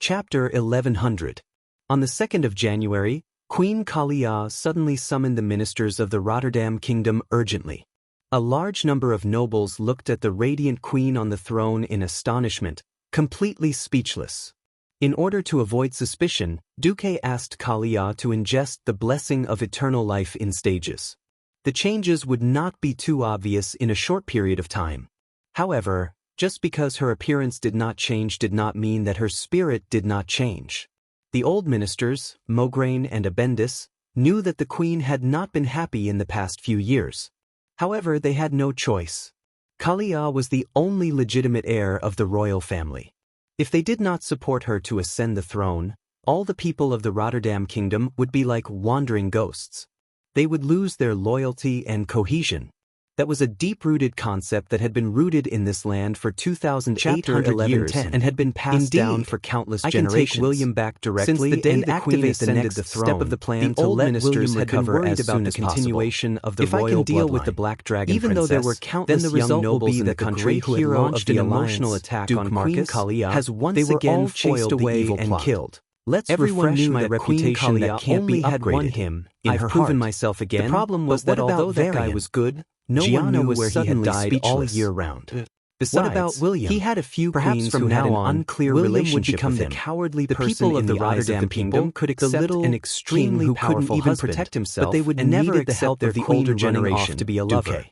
Chapter 1100. On the 2nd of January, Queen Kalia suddenly summoned the ministers of the Rotterdam kingdom urgently. A large number of nobles looked at the radiant queen on the throne in astonishment, completely speechless. In order to avoid suspicion, Duque asked Kalia to ingest the blessing of eternal life in stages. The changes would not be too obvious in a short period of time. However, just because her appearance did not change did not mean that her spirit did not change. The old ministers, Mograine and Abendis, knew that the queen had not been happy in the past few years. However, they had no choice. Kalia was the only legitimate heir of the royal family. If they did not support her to ascend the throne, all the people of the Rotterdam kingdom would be like wandering ghosts. They would lose their loyalty and cohesion. That was a deep-rooted concept that had been rooted in this land for 2,800 years and had been passed down for countless generations. I can take William back directly. Since the day the queen ascended the throne, step of the plan the old ministers had been worried about the continuation of the royal bloodline. If I can deal with the Black Dragon Princess, even though there were countless young nobles in the country who had launched an emotional attack on Queen Kalia, has once again chased away and killed. Let's refresh my reputation that can't be upgraded. I've proven myself again. The problem was that although that guy was good, no one knew where he had died all year round. Besides, what about William? He had a few queens from now on. Unclear William would become the cowardly person in the Rotterdam kingdom, could accept an extremely powerful husband, protect himself, but they would never accept the older generation to be a lover.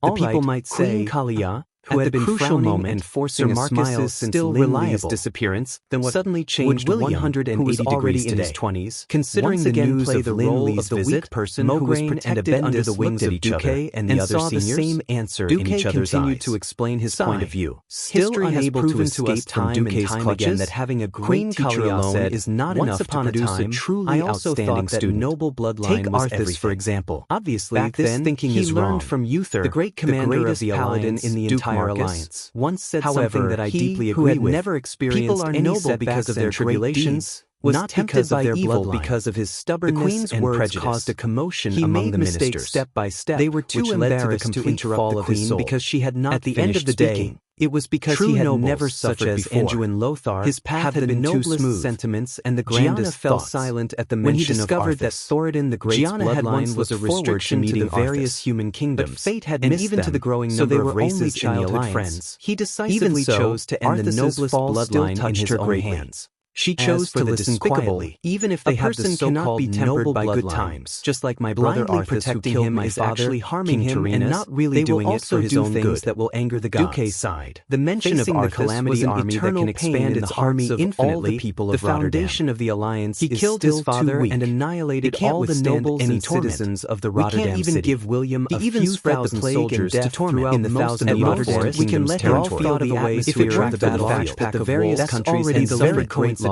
The people might say, Kalia, who had been frowning and forcing a smile since Linley's disappearance, then what suddenly changed William, 180 who was already in his 20s, considering the news of Linley's visit, Mograine and Abendis under the wings of Duque and the other seniors, the same answer in each other's continued to explain his point of view. History unable to escape from Duque's clutches that having a great teacher alone is not enough to produce a truly outstanding student. Noble bloodline was everything. For example. Obviously, this thinking is wrong. He learned from Uther, the great commander of the paladin in the entire alliance, once said something that I deeply agree with. Never experienced any noble because of their tribulations, was not tempted by their evil because of his stubbornness and prejudice. Caused a commotion among the ministers. Step by step, they were too embarrassed to interrupt the queen because she had not. At the end of the day, it was because he had never suffered before. Anduin Lothar, his path had been too smooth. Sentiments and the grandest fell silent at the mention of Arthas. When he discovered that Thoradin the Great's bloodline was a restriction to the various human kingdoms, but fate had missed even to the growing number of races in the alliance. He decisively chose to end the noblest bloodline in his own hands. She chose to listen quietly, even if they have the so-called noble by good times. Just like my brother Arthas, who killed my father, actually harming him and not really doing it for his own good that will anger the gods. Duque's side. The mention of Arthas calamity army that can expand its army infinitely. The people of the foundation of the alliance. He killed his father and annihilated all the nobles and citizens of the Rotterdam city. We can't even give William a few thousand soldiers to torment in the thousand Rotterdam. We can let her all feel the atmosphere of the battlefield at the various countries and very coincidentally,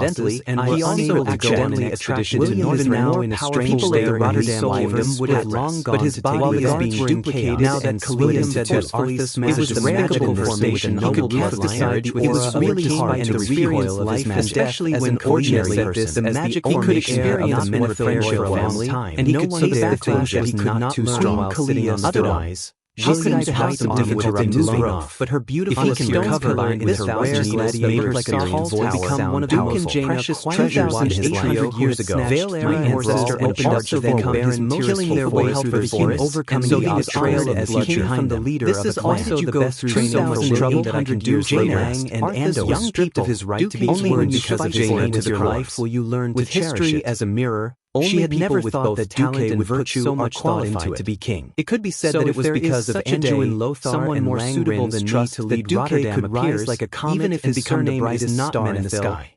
and he also accidentally expedition to northern now in a strange there in his kingdom would have long gone, but his body is being duplicated now that Kalia said that Arthas managed the magical formation he could cast aside. It was really hard to experience life, especially when ordinary person, the magic he could experience more friendship for a long time, and he could say the flash that he could not too strong while sitting on otherwise. How could I have some difficulty moving off? But her beautiful stones combined with her rare gladiator like a tall tower become one of the most precious treasures in his life. Years ago, my ancestor opened up the then barren, killing their way through the forest, overcoming the trail as he came from the leader of the clan. This is also the best training for trouble that I can do. Lang and Ando was stripped of his right to be only because of his name with your life will you learn with history as a mirror. She had never thought that talent and virtue so much thought into it to be king. It could be said that it was because of Anduin Lothar someone more suitable than me to lead Rotterdam appears like a comet, even if his surname is not star in the sky.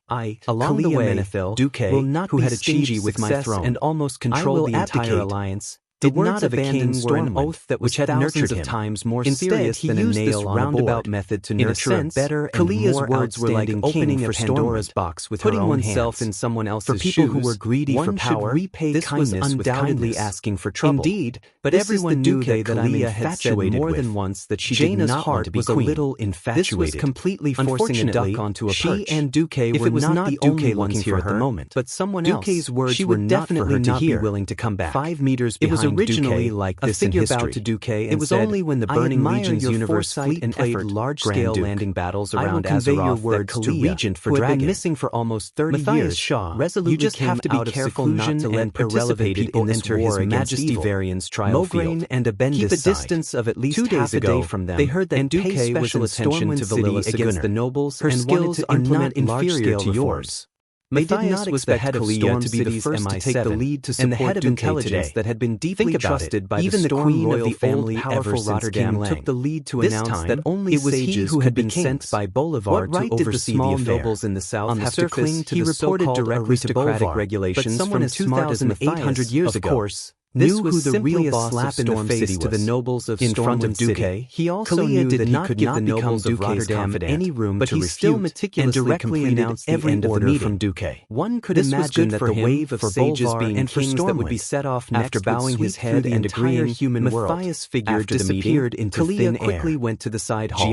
Along the way, Duque, who had achieved with my throne and almost controlled the entire alliance, did not abandon an oath that which had nurtured him. Times more serious than a nail roundabout method to nurture a better and more words were like opening a Pandora's box with putting oneself in someone else's shoes. For people who were greedy for power, this was undoubtedly asking for trouble. Indeed, but everyone knew that Kalia had said more than once that she did not want to be queen. Was a little infatuated. This was completely forcing a duck onto a perch. She and Duque were not the only ones here at the moment, but someone else. Duque's words were definitely not willing to come back. 5 meters behind originally like this in history. To Duque and it was only when the Burning Legion's universe fleet and played large-scale landing battles around Azeroth that Kalia, Regent for who had been missing for almost 30 years, Shaw, resolutely you just have to be careful not to let irrelevant people enter His Majesty Varian's trial field. And keep a distance of at least 2 days ago from them. They heard that Duque was in attention to Valilla against the nobles and wanted to implement inferior to yours. They did not expect Kalia to be the first to take the lead to support the head of intelligence that had been deeply trusted by even the queen of the family powerful Rotterdam took the lead to announce that only it was sages who had been sent by Bolivar to oversee the affair. Nobles in the south have to cling to the so-called aristocratic regulations from 2,800 years ago. This was who the real boss of Storm City was. To the nobles of in front of Duque. He also knew that he could not give the nobles of Rotterdam any room but to refute, still meticulously and directly announced every order from Duque. One could imagine that the wave of sages being and kings that would be set off next after bowing his head and agreeing human Matthias figure disappeared into thin air. Quickly went to the side hall.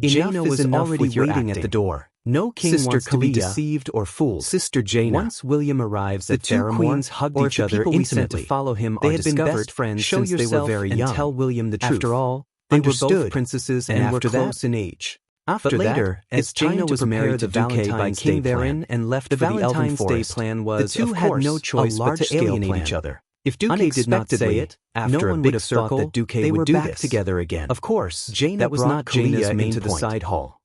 Jaina was already waiting at the door. No king wants to be deceived or fooled. Sister Jaina. Once William arrives at Fairmore, the two queens hugged each other intimately. To follow him they had been best friends since they were very young. Tell William the truth. After all, they were both princesses and were close in age. After but later, as Jaina was married to Duque by King Theron and left the Valentine's Day plan was, the two had no choice but to alienate each other. If Duque did not say it, after no one would have thought that Duque would do this. Together again. Of course, Jaina was not Jaina's main into the side hall.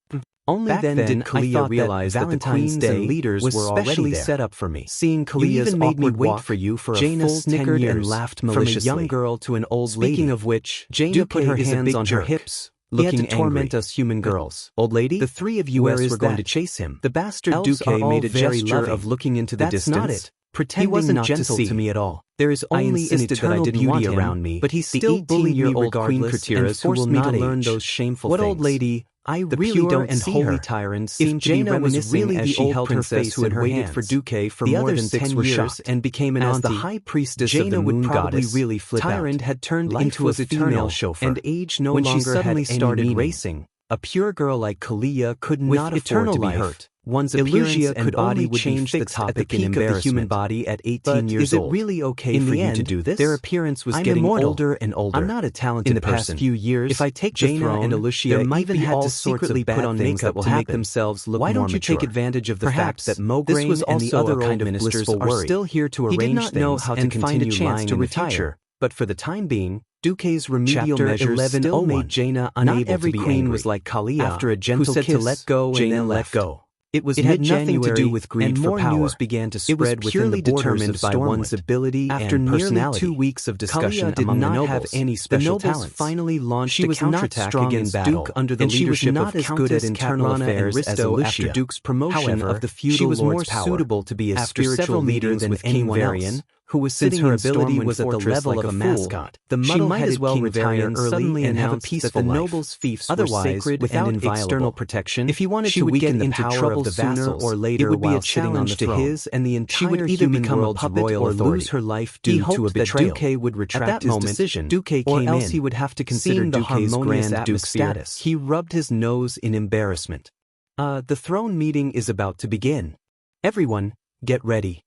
Only back then did Kalia realize that the Queen's Day leaders were already set up for me. Seeing Kalia's even made me wait for you for Jaina a full snickered 10 years and laughed maliciously. From a young girl to an old lady. Speaking of which, Jaina put her hands on her hips, looking angry. To torment us human girls. Old lady, the three of you were going to chase him. The bastard Duque made a gesture of looking into the distance. That's not it. Pretending he wasn't not gentle to me at all. There is only an eternal beauty around me, but he still bullied me regardless and forced me to learn those shameful things. What old lady? I really don't and holy tyrant seemed to be reminiscing as she held her face who had waited for Duque for more than 10 years and became an auntie. As the high priestess of the moon goddess, really Tyrant had turned into a female chauffeur, and age no longer had any started racing. A pure girl like Kalia could not afford to be hurt. One's appearance and body would change the topic in embarrassment. Of the human body at 18 years old. Is it really okay for you to do this? Their appearance was getting older and older. I'm not a talented person. In the past few years, if I take Jaina and Alicia, they might even had to secretly put on makeup that will make themselves look more mature. Why don't you take advantage of the fact that Mograine and the other kind of ministers are still here to arrange things and find a chance to retire? But for the time being, Duque's remedial measures still made Jaina unable to be angry. Not every queen was like Kalia, after a gentle kiss, to let go and then let go. It had nothing to do with greed for power. And more news began to spread within the borders of Stormwind. One's ability after and personality. Nearly 2 weeks of discussion among the nobles, have any special talents. Finally launched a counterattack against Duke under the leadership of Countess internal affairs as Alicia. After Duke's promotion of the feudal lord's power, suitable to be a spiritual leader than anyone else, who was sitting her ability was at the level of a mascot. The muddle-headed King Varian suddenly and have a peaceful that the nobles' fiefs were sacred without external protection. If he wanted to weaken into trouble sooner or later, it would be a challenge to his and the entire. She would either become a puppet or lose her life due to a betrayal. Duque would retract his decision. Duque came or else he would have to consider Duque's grand duke status. He rubbed his nose in embarrassment. The throne meeting is about to begin. Everyone, get ready.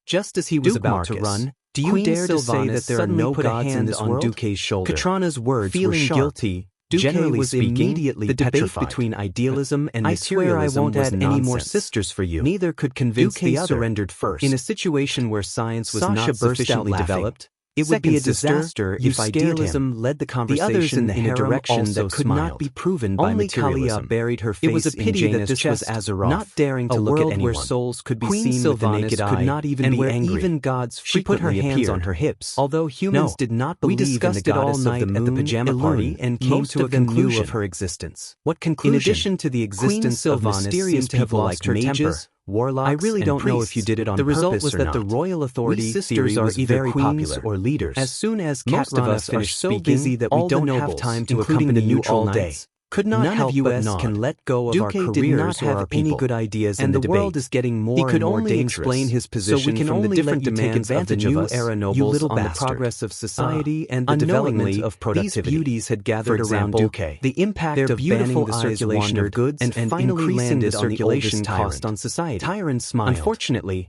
Just as he was about to run, do you dare to say that there are no gods in this world? Duque's shoulder. Katrana's words were sharp. Guilty, Duque was immediately the debate between idealism and materialism. I swear I won't add any more sisters for you. Neither could convince the other. Surrendered first. In a situation where science was not sufficiently developed, it would be a disaster if idealism led the conversation in a direction that could not be proven by materialism. Only Kalia buried her face. It was a pity that this was Azeroth, not daring to look at anyone. Where souls could be seen with the naked eye, could not even be angry. Even gods she put her hands on her hips. Although humans did not believe in the goddess of the moon at the pajama party and came to a conclusion of her existence. What conclusion? In addition to the existence of mysterious people like mages, warlocks, I really don't know if you did it on purpose or not. The result was that the royal authority theory was either queens or leaders. As soon as most of us are so busy that we don't have time to accompany you all day, could not none help of us can let go of Duque our careers did not have any good ideas and in the debate. World is getting more he could and more only dangerous. Explain his position so we can from only the different demands of the new era nobles on the progress of society and the development of productivity. These beauties had gathered around Duque. The impact of banning the circulation of goods and finally increasing the circulation cost on society. Tyrant smiled. Unfortunately,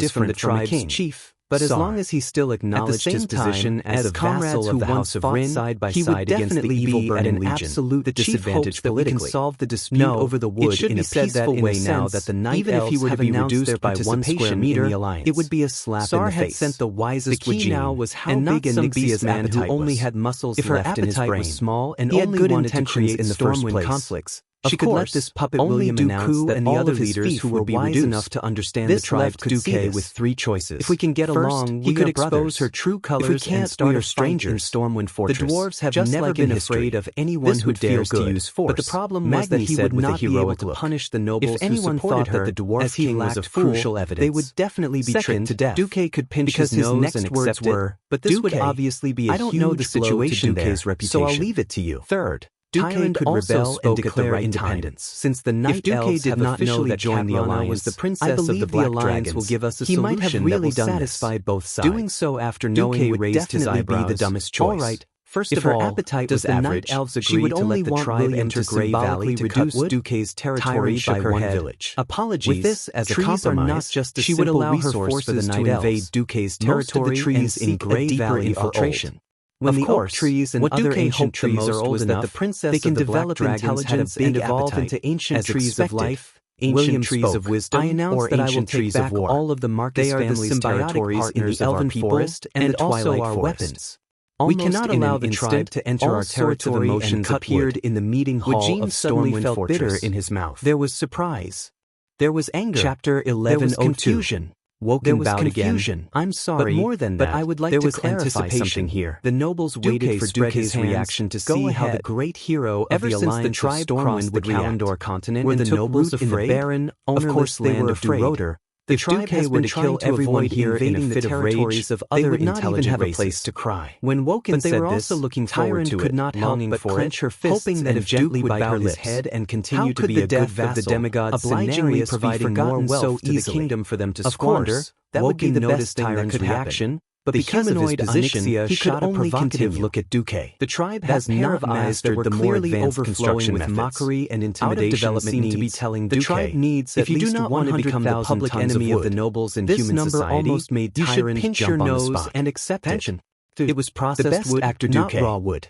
things from the tribe's chief, but as Tsar. long as he still acknowledged his position as a vassal of the House of Rin, side by he would side against the definitely evil be at Burning an Legion. absolute The chief disadvantage hopes that we can politically. solve the dispute No, over the wood it should in be a said that peaceful in way a now sense, that the Night even if he Elves were to have be announced reduced their by 1 square participation meter, in the alliance. it would be a slap Tsar in the had face. sent the wisest The key Wajin, now was how and not big some Anixia's man who appetite only was. had muscles If her left in his appetite brain. was small and He had only good wanted to intentions create in the first Stormwind place. conflicts, Of she could let course, this puppet only William announce Dooku that and all the of other his leaders fief who would would be be wise reduced. enough to understand This the tribe left could Duque see this. with 3 choices. If we can get First, along, he we could are expose brothers. her true colors If we can't, and start we a are fight strangers. in Stormwind Fortress. The dwarves have just never like been in afraid history. of anyone This who would feel dares to good, use force. but the problem was that Magni he said would with a not be able heroic to look. punish the nobles If anyone who supported thought her, that the dwarf as he king was lacked a fool, crucial evidence. they would definitely be Second, tricked to death. Duque could pinch because his nose next and words accept it, were, but this would Duque, obviously be a I don't huge know the blow to situation Duque's there, reputation. so I'll leave it to you. Third, Tyrant could rebel and declare independence. Since the Night Elves did not know that join the alliance was the princess of the Black Dragons, will give us a solution might have really that will satisfy both sides. Doing so after knowing would raised his eyebrows. Be the dumbest choice. All right. First of all, appetite does the Night Elves agree she would only to let the tribe enter Grey Valley to reduce Duquesne's territory by one village. Apologies. With this as a compromise, are not just a she would allow her forces to invade Duquesne's territory and seek Grey Valley infiltration. When the oak trees and other ancient trees are old enough, the princess they can develop intelligence and evolve into ancient trees of life, ancient trees of wisdom, I announce that I will take back all of the Marcus family's territories in the Elven Forest and the Twilight Weapons. We cannot allow the tribe to enter our territory and appeared in the meeting hall of Stormwind felt bitter in his mouth. There was surprise. There was anger. Chapter 11:02. There was confusion. Woken bowed confusion. Again. I'm sorry, but more than that, I would like to clarify something here. The nobles waited for Duquesne's reaction to see how the great hero of the alliance the tribe crossed the Kalandor continent were the nobles afraid? In the barren, ownerless land of Duroder. The tribe has been trying to avoid here invading the territories of other intelligent races. Place to cry. When Woken said this, also looking forward to it, could not help but clench her fists, hoping that if gently bite her lips, head and continue to be a good vassal, of the demigod obligingly providing more wealth so to the kingdom for them to squander. That would be the best thing that could happen. But because of his position, he could only provocative look at Duque. The tribe has not mastered the more advanced construction with mockery and intimidation seem to be telling Duque. The tribe needs if you do not want to become the public enemy of the nobles in human society, almost made you should pinch your nose and accept it. It was processed wood, not raw wood.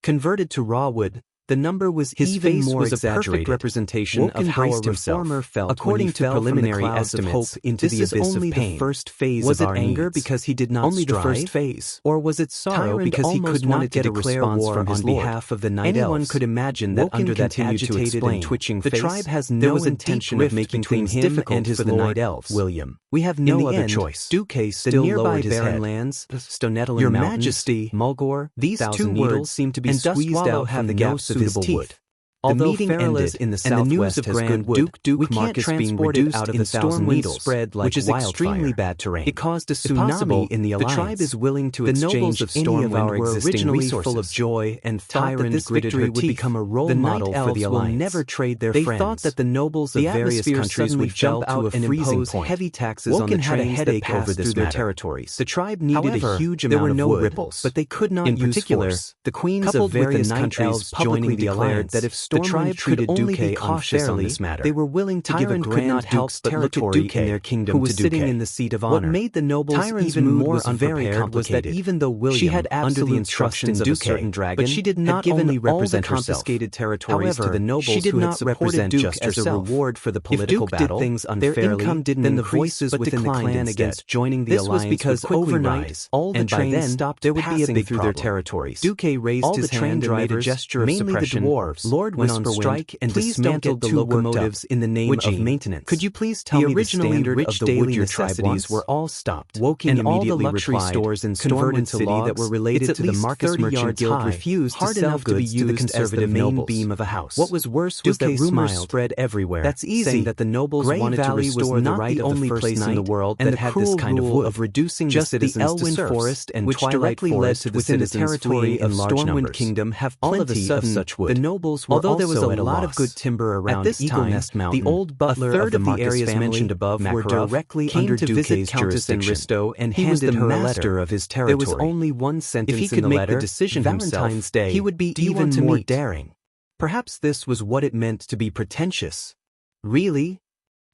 Converted to raw wood, the number was his even face more was a perfect representation of how a reformer felt according to preliminary estimates. Into the abyss of pain. The first phase was it anger because he did not only strive? The first phase, or was it sorrow because he could not get a response from his behalf of the Night Elves? Anyone could imagine that under that agitated and twitching face, the tribe has no intention of making things difficult and his for the Night Elves. William, we have no other choice. Duque still lowered his head. Lands, Stonettle Your Majesty, Mulgore, these two words seem to be squeezed out from the gaps of his teeth. Although the meeting ended in the southwest has Grand Duke Marcus being reduced out of the Stormwind spread like which is extremely bad terrain. It caused a tsunami in the alliance. The tribe is willing to exchange of any of our existing resources. Full of joy and thought that this victory would become a role model for the alliance. Will never trade their friends. They thought that the nobles of various countries would jump out and impose heavy taxes on the trains that passed through their territories. The tribe needed a huge amount of wood, but they could not use force. In particular, the queens of various countries joining the alliance that if the tribe could only be cautious on this matter. They were willing to give a Grand Duke's territory in their kingdom who was sitting in the seat of honor. What made the nobles even more unprepared was that even though William, had under the instructions of a certain dragon, but she did not only represent all the confiscated territories to the nobles she did not represent Duke as a reward for the political battle. Things unfairly, their income didn't then the voices within the clan against joining the alliance was because overnight all the trains stopped. There would be a big through their territories. Duque raised his hand and made a gesture of suppression. Lord went on strike and dismantled the locomotives in the name of maintenance. Could you please tell me the standard of the wood necessities were all stopped? Woking and all the luxury stores in Stormwind City that were related to the Marcus Merchant Guild refused to sell goods to the conservative main beam of a house. What was worse was that rumors spread everywhere. That's easy. Saying that the nobles wanted to restore the right of the first place in the world that had this kind of wood of reducing the citizens to serfs, forest and which directly led to the territory of Stormwind Kingdom have plenty of such wood. The nobles were although there was a lot of good timber around Eagle Nest Mountain. The old butler of the areas mentioned above were directly under Duque's jurisdiction, and he was the master of his territory. There was only one sentence if he could make the decision Valentine's Day, he would be even more daring. Perhaps this was what it meant to be pretentious. Really?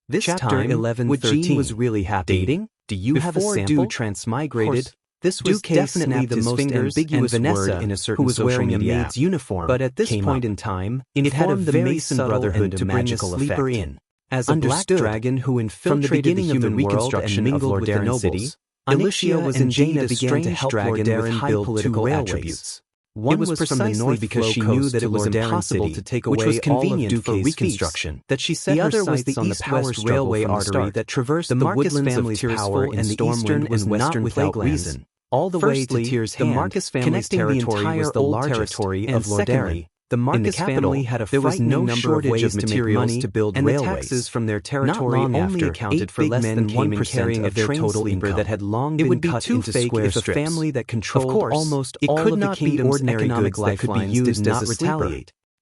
This chapter 11:13 was really happy. Dating? Do you have a sample? Transmigrated. This was definitely the most ambiguous word in a certain who was wearing a maid's uniform, but at this point in time, it had a very subtle brotherhood to magical effect. In. As a black dragon who infiltrated the human world and mingled with the nobles, Alicia was indeed a strange dragon with high political attributes. One was precisely because she knew that it was impossible to take away all of Duque's reconstruction. That she set her sights on the east-west railway artery that traversed the woodlands of Power and the eastern and western playgrounds. All the way to Tyr's Hand, the Marcus family's territory was the largest territory of Lordari. The Marcus family had a frightening number of ways to make money to build railways, and the taxes from their territory only accounted for less than 1% of their total income that had long been cut into square strips. A family that controlled almost all of the kingdom's economic life could be used as a retaliate.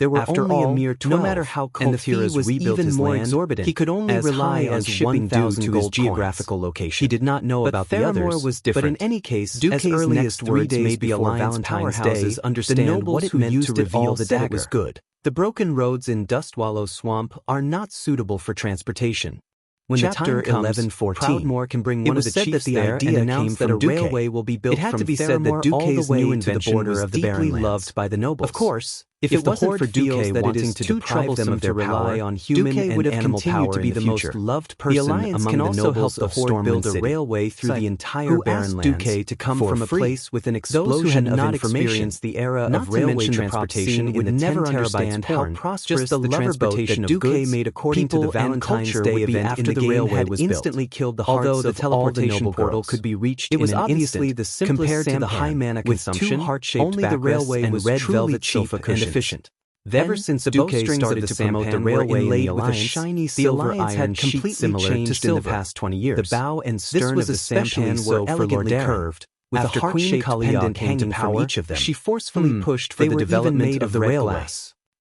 There were After only all, a mere 12, no matter how and the Kulthira's fee was rebuilt even his more land, exorbitant. he could only as rely high on as shipping due 1,000 to his gold geographical coins. location. He did not know But about the Theramore others, was but in different. any case, Duke's as early as next 3 3 days days before before Valentine's Valentine's Day, Day, the the nobles nobles who who used used to it all reveal the said dagger it was good. The broken roads in Dustwallow Swamp are not suitable for transportation. When Chapter the time comes, 11:14. Proudmoore can bring It one was of the said chiefs that the there idea and announce came that from a Duque. railway will be built It had from to be said that Theramore all the Duque's way new to the invention border was of the deeply Barrenlands. loved by the nobles. Of course, if If the it wasn't Horde for feels Duque that it wanting is to too deprive them troublesome of their to rely power, on human Duque and would have animal continued power to in be the the most future. loved The person Alliance among can the also help nobles the of Horde build Stormland a City. railway through the entire Who asked Barrenlands Duque to come for from a free. place with an Those who explosion had of not information, experienced the era not of to railway mention the transportation prophecy would in the never 10 understand terabytes how porn, prosperous just the the lever-boat transportation that of Duque goods, made according to the people, and Valentine's culture Day would be event after in the the game railway had was built. instantly killed the hearts Although the of all the teleportation noble portal girls. could be reached It was in an obviously instant, the simplest compared to the sampan high mana with consumption, two heart-shaped only the backrest railway and was red truly velvet cheap sofa and cushions. efficient. Ever since the bowstrings started to promote the railway inlaid with a shiny silver iron sheet similar to in the past 20 years. The bow and stern of the sampan were elegantly curved, with a heart-shaped pendant hanging from each of them. She forcefully pushed for the development of the railway.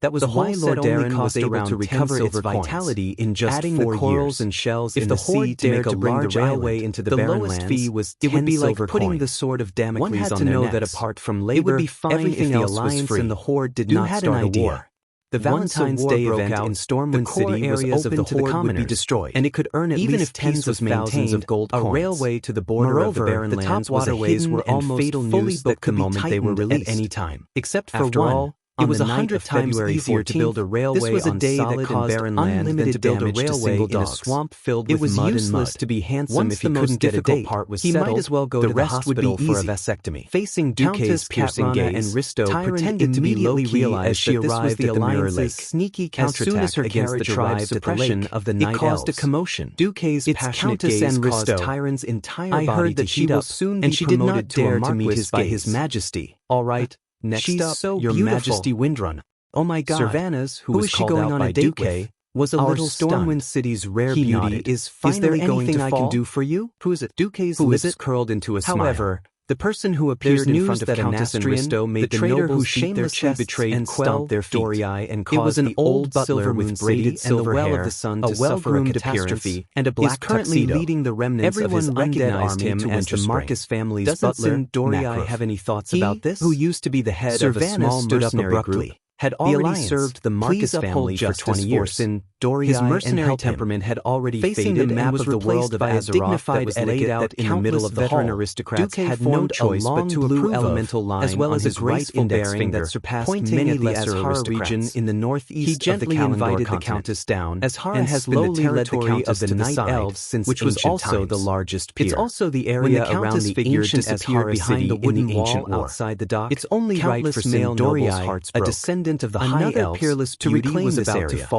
That was why Lord Darren was able to recover its vitality in just adding 4 years. Corals and shells if in the horde to make a large railway into the lowest fee was 10 it would be like putting the sword of Damocles on their necks. One had to know that apart from labor, it would be fine everything if the alliance and the horde did not start a war. The Valentine's Day event in Stormwind City was open to the horde would be destroyed, and it could earn at least tens of thousands of gold coins. A railway to the border of the barren lands was waterways were almost fatal news that could be tightened they were released at any time. Except for one. It was 100 times easier to build a railway on solid and barren land than to build a railway in a swamp filled with mud and mud. It was useless to be handsome if he couldn't get a date. He might as well go to the hospital for a vasectomy. Facing Duquesne's piercing gaze, and Risto pretended to be low-key as she arrived at the Mirror Lake. Sneaky counterattack against the tribe's suppression of the Night Elves. It caused a commotion. Duquesne's passionate gaze caused Tyron's entire body to heat up, and she did not dare to meet his by His Majesty. All right. Next She's up, so Your beautiful. Majesty Windrun. Oh my God. Servanas, who was called out by Duque, was a little Stormwind City's rare beauty. Nodded. Is there anything I can do for you? Who is it? Duque's lips curled into a smile. However, the person who appeared in front of Countess and Risto made the traitor who shamelessly betrayed and stomped their feet. And caused it was an old butler with braided silver hair, of the sun a well-groomed catastrophe, and a black currently tuxedo. Leading the remnants of his recognized him as the Marcus family's butler. Doesn't Dorii have any thoughts about this? Who used to be the head of a small mercenary group, had already served the Marcus family for 20 years. His mercenary temperament had already faded the map of the world of Azeroth that was laid out in the middle of the hall. Aristocrats had no choice but to approve elemental line as well as a graceful bearing that surpassed many the Azhara region in the northeast of the invited the Countess down. Azhara has slowly led the Countess of the Night Elves since which was also the largest peer. It's also the area around the ancient Azhara behind the wooden wall outside the dock. It's only right for male nobles, a descendant of the High Elves, to reclaim this area.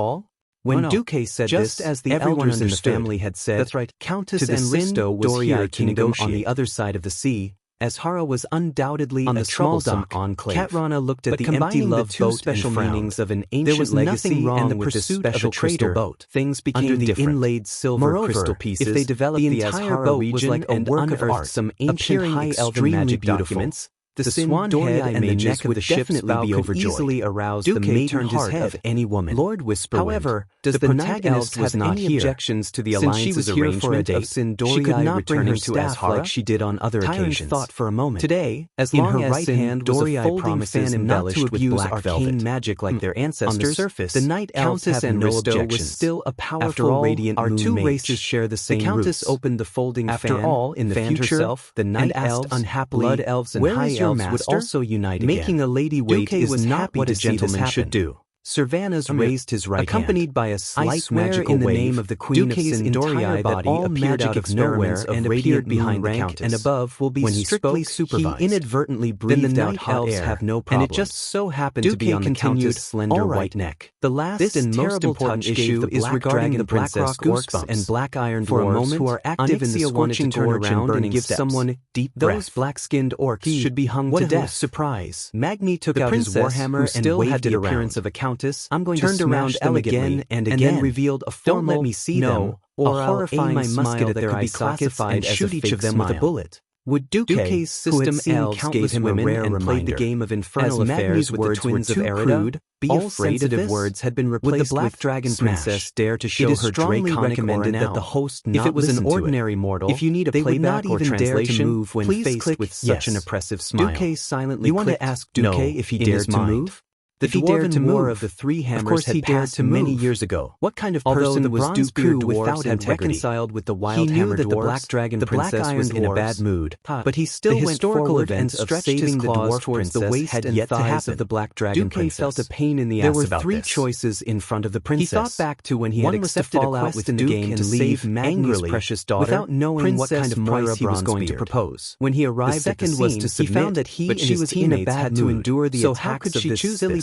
When Duque said just this, as the elders in the family had said, that's right, Countess and Risto was here to negotiate. On the other side of the sea, Azhara was undoubtedly on the troublesome enclave. Katrana looked at the empty love boat special meanings of an ancient legacy and the pursuit of a crystal boat. Things became the inlaid silver crystal pieces. If they developed the entire boat was like a work of art, some ancient high elven magic documents. The swan head and the neck of the ship's bow could easily arouse the maiden heart of any woman. Lord Whisperwind. However, does the protagonist have any objections to the alliance's arrangement of Sindorii she could not bring her to Azhara like she did on other occasions. Thought for a moment. Today, as long as right hand was a folding fan embellished with black arcane magic like their ancestors, on the surface, the Night Elves have no objections. Was still a powerful radiant moon mage. Our two races share the same roots. The Countess opened the folding fan. After all, in the future, the Night Elves, unhappily, Blood Elves and High Elves would also unite again. Making a lady wait is not what a gentleman should do. Servanas raised his right accompanied hand. By a slight magical in the name of the Queen of Sindorii that all appeared out of nowhere and appeared behind the Countess. And above will be when strictly supervised. He inadvertently breathed out hot air, have no problems. And it just so happened to be on the Countess' slender white neck. The last and most important issue is regarding the Blackrock Orcs and Black Iron Dwarves who are active in the scorching torch and burning give someone deep breath. Those black-skinned orcs should be hung to death. Surprise! Magni took out his warhammer and waved the appearance of a Countess. I'm going turned to around them again and then revealed a formal, don't let me see them, or a horrifying my musket at their eye sockets and shoot each of them with a bullet. Would Duque's system elves gave him a rare and played the game of infernal affairs with the twins of Erida? All sensitive words had been replaced with the Black Dragon Princess dare to show her draconic aura that the host not if it was an ordinary mortal, if you need a playback or translation, move when faced with such an oppressive smile. Duque silently you want to ask Duque if he dared to move? The Dwarven War of the Three Hammers had passed many years ago. What kind of person was Duque without had reconciled with the Wild Hammer Dwarves? The Black Dragon Princess was in a bad mood, but he still went forward and stretched his claws towards the waist and thighs of the Black Dragon Princess. Duque felt a pain in the ass about this. There were three choices in front of the princess. He thought back to when he had accepted a quest in the game to save Magni's precious daughter without knowing what kind of price he was going to propose. When he arrived at the scene, he found that he and his teammates had to endure the attacks of this silly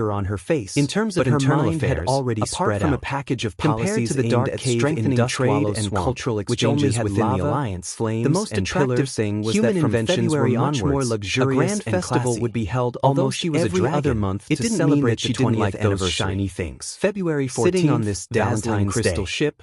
anger on her face. In terms of but her internal mind affairs, had already apart spread from a out. package of Compared policies to the aimed dark at cave strengthening industrial trade and swamp, cultural which only exchanges had within lava, the alliance, flames, the most and attractive pillars, thing was human that from inventions February were much more onwards, luxurious a grand and festival classy. would be held Although almost she was every a dragon, other month it to didn't celebrate mean that she the didn't 20th like those anniversary. shiny things. February 14th, Sitting on this dazzling Valentine's crystal Day. ship,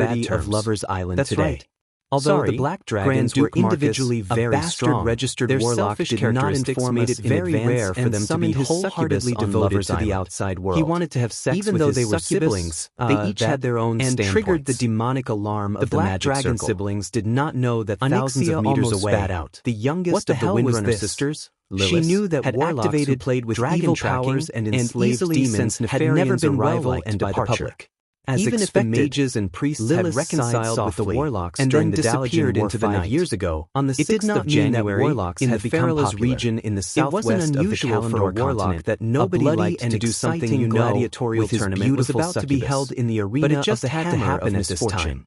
security of Lover's Island today. Right. Although the Black Dragons were individually very strong, registered their warlock selfish did not characteristics inform made us it in very advance rare for and them to be summoned his wholeheartedly succubus on devoted Lover's to the Island. outside world. He wanted to have sex Even with though his they were succubus, siblings, they each had their own and triggered the standpoints. demonic alarm The of the Black Magic Dragon Circle. siblings did not know that Onyxia thousands of meters almost away, spat out. the youngest What the of the hell was Windrunner this? sisters, She Lilith, knew that had warlocks who activated played with dragon evil tracking powers and and enslaved easily demons sensed had never been well arrival liked and by the public. As Even expected, if the mages and priests Lilith had reconciled with the softly warlocks and during then the disappeared Dalajan War into the 5 night. years ago, On the it did 6th not of mean that January, warlocks in had the become Faralas popular. region in the It wasn't southwest of the unusual for a Kalandor warlock continent that nobody bloody liked and to do something exciting you know gladiatorial with his tournament was beautiful about to be succubus. held in the But arena it just of the had to hammer happen of at this misfortune. time.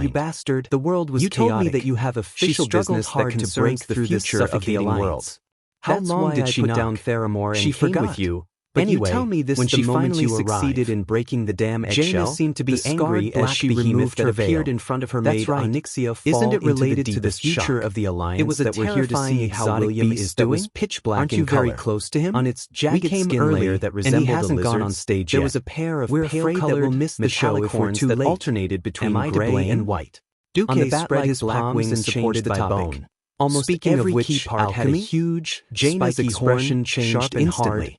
you bastard. The world was chaotic. You told me that you have official business that concerns the future of the Alliance. How long did she put down Theramore and came with you? But anyway, you tell me this when she finally succeeded in breaking the damn eggshell. Jaina seemed to be angry as she removed her veil. Appeared in front of her maid Onyxia. Isn't it related to the future of the Alliance? It was that we're here to see how William is doing. Was pitch black. Aren't you very close to him? On its jagged skin earlier layer that resembled and he hasn't a gone on stage yet. There was a pair of we're pale afraid colored that we'll miss the show if we're too that late. Alternated between gray and white. Duque on the spread his black palms wings and supported changed the by topic. bone. Almost Speaking every of which, key part had a alchemy, huge, Jaina's spiky expression horn, changed sharp and instantly. hard.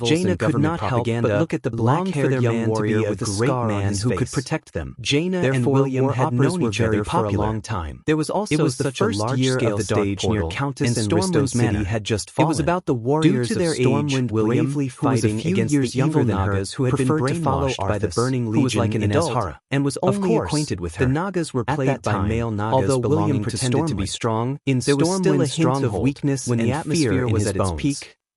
novels Jaina and could government not help propaganda, but look at the black-haired young man warrior to be with a a great scar on man his who could face. protect them. Jaina and Therefore, William war had operas known were each other very for a popular. long time. There was also It was the such a first large year scale of the stage dark near portal, Countess and and Stormwind Risto's City manor. had just It fallen. was about the Due warriors to of their Stormwind age, William, bravely who was a fighting few against years the younger evil than her, Nagas who had been preferred to follow brainwashed by the Arthas, Burning who was Legion like an in adult, Azhara, and was of only course, acquainted with the her. Nagas were At played that by time, male Nagas although belonging William to pretended to be Stormwind. strong, In there was still a Stormwind's hint of stronghold, weakness when the and atmosphere fear in was his at its bones. peak,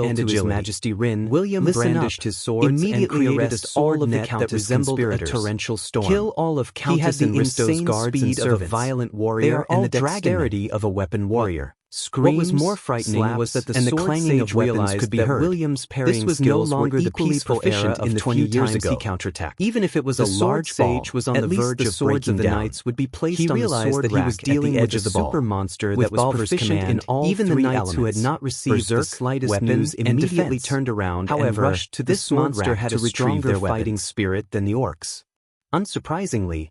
loyal and to His agility. Majesty Rin, William brandished his swords immediately and created arrest a sword all of the net that Countess' resembled a conspirators. torrential storm. Kill all of He had Countess the and Risto's insane guards and speed of a servants. violent They warrior are and all the dexterity dragging of a weapon warrior. What was Screams, more frightening slaps, was that the and the sword clanging sage of weapons realized could be that heard. William's parrying This was no skills longer were the equally peaceful proficient era in of the 20 few years times ago. he counterattacked. Even if it was The a large sword ball, sage was on at the least verge the of swords breaking of the down. knights would be placed He on the realized sword that he was rack dealing at the with edge a of the ball. super monster With that was Balver's proficient in command, all even the three knights who had elements. not received the Berserk, slightest weapon, news and immediately defense. turned around and However, rushed to the this sword monster rack had to a retrieve stronger their fighting weapons. spirit than the orcs. Unsurprisingly,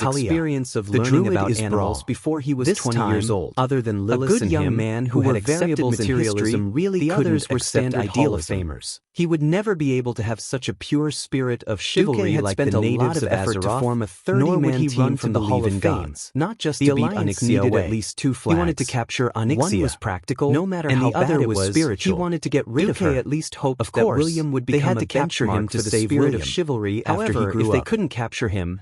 experience of learning about animals before he was 20 years old. Other than Lillis and him, young man who had accepted materialism really the others were standard Hall of Famers. He would never be able to have such a pure spirit of chivalry like the natives of Azeroth, to form a 30-man team from the Hall of Fame. Not just the Alliance needed at least 2 flags. He wanted to capture Onyxia. One was practical, no matter how bad it was spiritual. He wanted to get rid of her. At least hoped that William would become a benchmark for the spirit of chivalry after he grew up. If they couldn't capture him,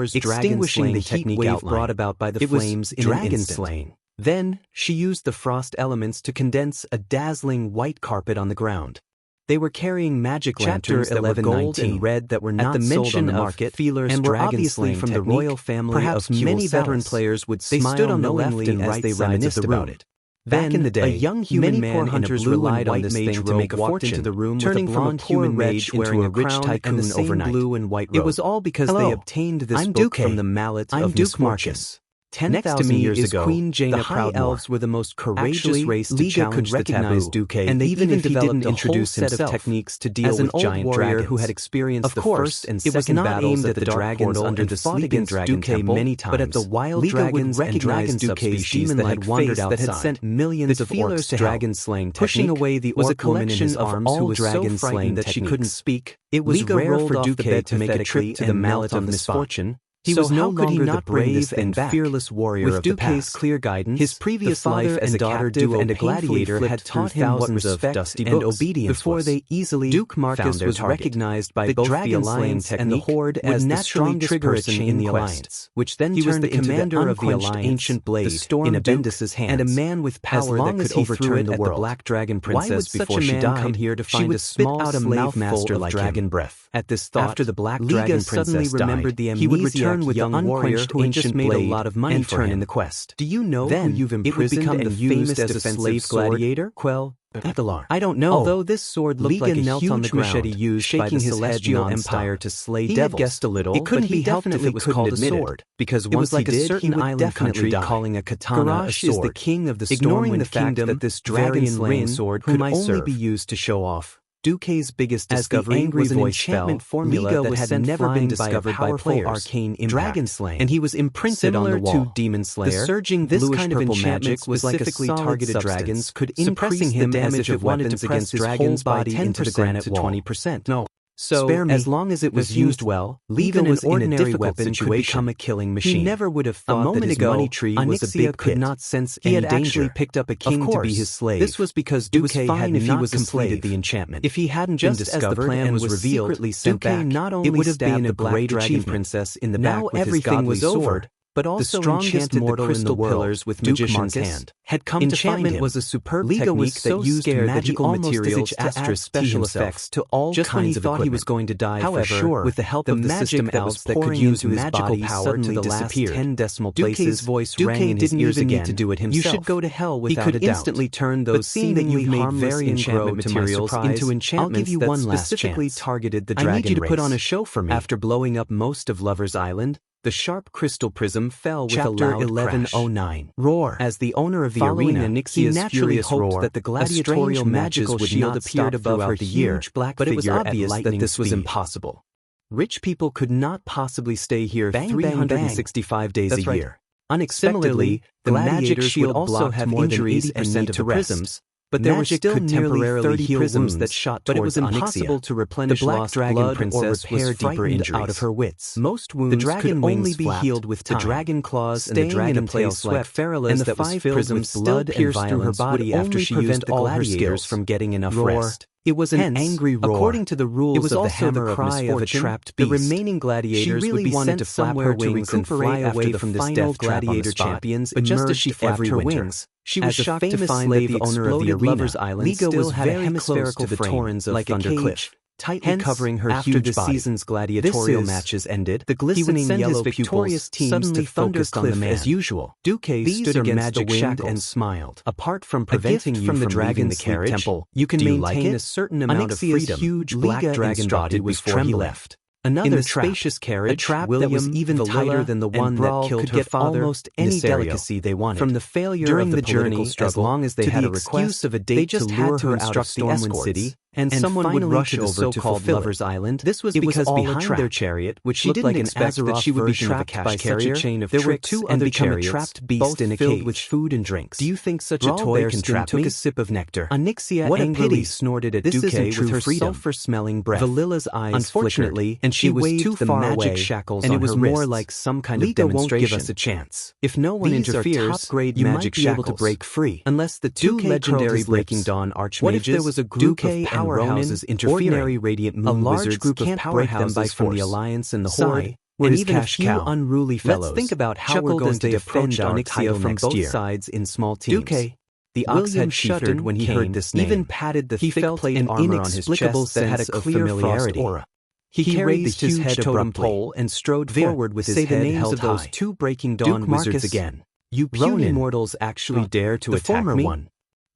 War's extinguishing the dragon-slaying heat technique wave outlined. brought about by the It was flames in an dragon instant. slaying. Then, she used the frost elements to condense a dazzling white carpet on the ground. They were carrying magic Chapter lanterns that were gold 11:19. and red that were At not the sold on mention the of market, Feeler's and were dragon obviously slaying from the technique, royal family perhaps of many Kuel veteran Salas. players would They smile stood on the left knowingly and as right they sides reminisced of the about room. it. Back in the day, a young human many man poor in a hunters blue and relied on white this mage thing to make a walked fortune, into the room turning with a from a blonde poor human wretch mage into wearing a a rich crown tycoon and the same overnight. blue and white robe. It was all because Hello, they obtained this I'm book Duque. from the mallet I'm of Duke misfortune. Marcus. 10,000 years ago, Queen Jaina the High Elves were the most courageous race to challenge the taboo, and they even developed a whole set of techniques to deal with giant dragons. Who had experienced the first and second battles at the dragons under the sleeping dragon temple many times, but at the wild dragons and dragon subspecies that had wandered outside. That had sent millions of orcs to dragon-slaying technique, pushing away the orc woman in his arms who was so frightened that she couldn't speak. It was rare for Duque to make a trip to the mallet of misfortune. He was no longer the brave and fearless warrior of the past. With Duque's clear guidance, his previous life as a daughter and a gladiator had taught him thousands of dusty and obedience before they easily Duke Marcus was recognized by both the Alliance and the Horde as the strongest person in the Alliance, which then turned into the commander of the Alliance, ancient blade in Abendis's hands, and a man with power that could overturn the world. The Black Dragon Princess before she died, come here to find a small slave master like dragon breath. At this thought, after the Black Dragon Princess died, he would return with the unquenched who had just made a lot of money for him in the quest. Do you know who you've imprisoned and used as a slave gladiator? Quell, Athalar. I don't know. Although this sword looked like a huge machete used by the Celestial Empire to slay devils, he had guessed a little. It couldn't be helped if it was called a sword, because once he did, he would definitely calling a katana a sword. Is the king of the Stormwind Kingdom that this dragon-slaying sword could only be used to show off. Duque's biggest discovery was an enchantment formula that had never been discovered by players, arcane dragon slaying, and he was imprinted on the wall. To Demon Slayer, the surging this kind of enchantment was specifically targeted dragons, could increase the damage of weapons against dragons by 10% to 20%. No. So, as long as it was used well, even an ordinary weapon could become a killing machine. He never would have thought that his money tree was a big pit. Could not sense any danger. He had actually picked up a king to be his slave. This was because Duque had not completed the enchantment. If he hadn't been discovered and was revealed, Duque not only stabbed the Black Dragon Princess in the back with his godly sword, but also the strongest mortal in the world, with Magician's hand, had come to find him. Was a superb technique that used magical materials to add special effects to all kinds of equipment. He was going to die. However, with the help of the system elves that could use magical power to the last 10 decimal places, voice rang in his ears again. To do it himself. You should go to hell without a doubt. He could instantly turn those seemingly harmless enchantment materials into enchantments that specifically targeted the dragon race. I need you to put on a show for me. After blowing up most of Lover's Island, the sharp crystal prism fell with a loud 1109 roar. As the owner of the arena, he naturally hoped that the gladiatorial matches would not appear above her huge black figure, but it was obvious that this was impossible. Rich people could not possibly stay here 365 days a year. Unexpectedly, the magic shield also had more injuries and need to prisms, but there were still nearly 30 prisms that shot towards Onyxia. But it was impossible to replenish lost blood princess or repair deeper injuries. Out of her wits. Most wounds could only be healed with time. The dragon claws and the dragon tail swept Farrell's that was filled with blood pierced through her body after she used all her skills from getting enough rest. It was an angry roar. According to the rules of the hammer of misfortune, of a trapped beast, the remaining gladiators would be sent somewhere to recuperate away from the final gladiator champions, but just as she flapped her wings, she was shocked to find that the owner of the Lover's Island still had a hemispherical frame, like a cage, tightly covering her huge body. After the season's gladiatorial matches ended, the glistening yellow victorious team suddenly focused on the man. As usual, Duque stood against the wind and smiled. Apart from preventing you from the dragon's carriage, temple, you can maintain a certain amount of freedom. Huge black dragon body was before he left. Another spacious carriage, a trap that was even tighter than the one that killed her father, almost any delicacy they wanted. From the failure during the journey, as long as they had a request of a date to lure her out of Stormwind City, and someone would rush over to fulfill Lover's Island. This was because behind their chariot, which looked like an Azeroth that she would be trapped by such a chain of tricks, there were two other chariots, a trapped beast in a cage with food and drinks. Do you think such a toy can trap me? Took a sip of nectar. Onyxia angrily snorted at Duque with her sulfur-smelling breath. Valilla's eyes unfortunately, and she was too far away, shackles and it was more like some kind of demonstration. Won't give us a chance. If no one interferes, top-grade magic shackles, able to break free. Unless the two legendary Breaking Dawn archmages, what if there was a group of powerhouses interfering, radiant moon a large group of powerhouses from the Alliance and the Horde, and even a few unruly fellows? Let's think about how we're going to defend Onyxia from both sides in small teams. Duque, the ox had shuddered when he heard this name. Even patted the thick plate armor on his chest that had a clear familiarity. Aura. He raised his head totem pole and strode forward with his head held high. Say the names of those two Breaking Dawn wizards again. You puny mortals actually dare to attack me?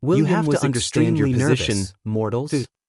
William, you have to understand your position, mortals.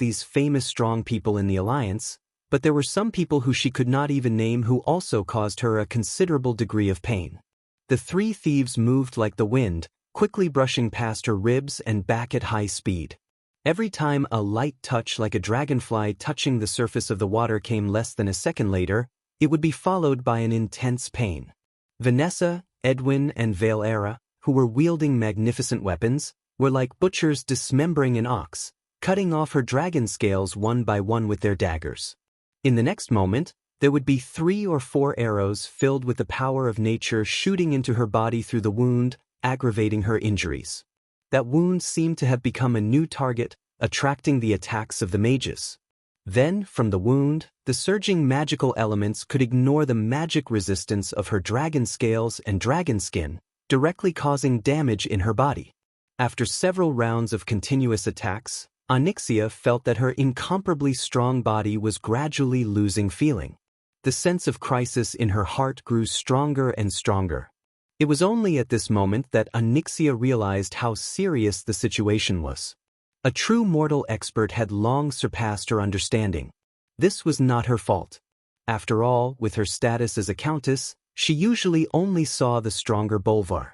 these famous strong people in the Alliance, but there were some people who she could not even name who also caused her a considerable degree of pain. The three thieves moved like the wind, quickly brushing past her ribs and back at high speed. Every time a light touch like a dragonfly touching the surface of the water came less than a second later, it would be followed by an intense pain. Vanessa, Edwin, and Valera, who were wielding magnificent weapons, were like butchers dismembering an ox, cutting off her dragon scales one by one with their daggers. In the next moment, there would be 3 or 4 arrows filled with the power of nature shooting into her body through the wound, aggravating her injuries. That wound seemed to have become a new target, attracting the attacks of the mages. Then, from the wound, the surging magical elements could ignore the magic resistance of her dragon scales and dragon skin, directly causing damage in her body. After several rounds of continuous attacks, Onyxia felt that her incomparably strong body was gradually losing feeling. The sense of crisis in her heart grew stronger and stronger. It was only at this moment that Onyxia realized how serious the situation was. A true mortal expert had long surpassed her understanding. This was not her fault. After all, with her status as a countess, she usually only saw the stronger Bolvar.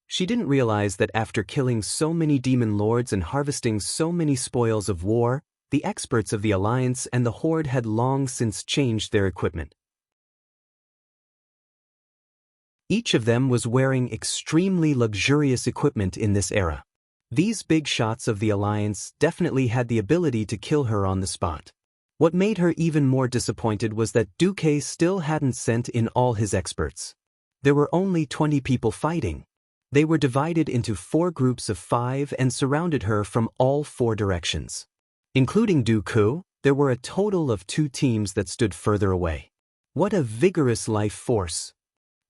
She didn't realize that after killing so many demon lords and harvesting so many spoils of war, the experts of the Alliance and the Horde had long since changed their equipment. Each of them was wearing extremely luxurious equipment in this era. These big shots of the Alliance definitely had the ability to kill her on the spot. What made her even more disappointed was that Duque still hadn't sent in all his experts. There were only 20 people fighting. They were divided into 4 groups of 5 and surrounded her from all 4 directions. Including Dooku, there were a total of 2 teams that stood further away. What a vigorous life force!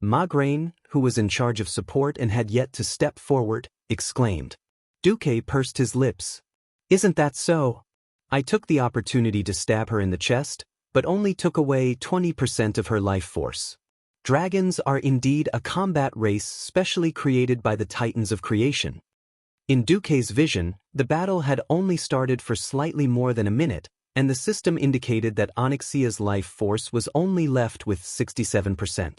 Magraine, who was in charge of support and had yet to step forward, exclaimed. Duque pursed his lips. Isn't that so? I took the opportunity to stab her in the chest, but only took away 20% of her life force. Dragons are indeed a combat race specially created by the Titans of creation. In Duque's vision, the battle had only started for slightly more than a minute, and the system indicated that Onyxia's life force was only left with 67%.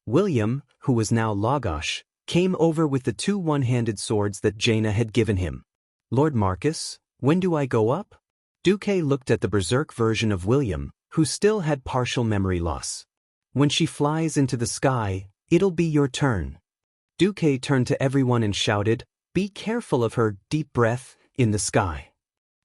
William, who was now Lagash, came over with the 2 one-handed swords that Jaina had given him. Lord Marcus, when do I go up? Duque looked at the berserk version of William, who still had partial memory loss. When she flies into the sky, it'll be your turn. Duque turned to everyone and shouted, be careful of her, deep breath, in the sky.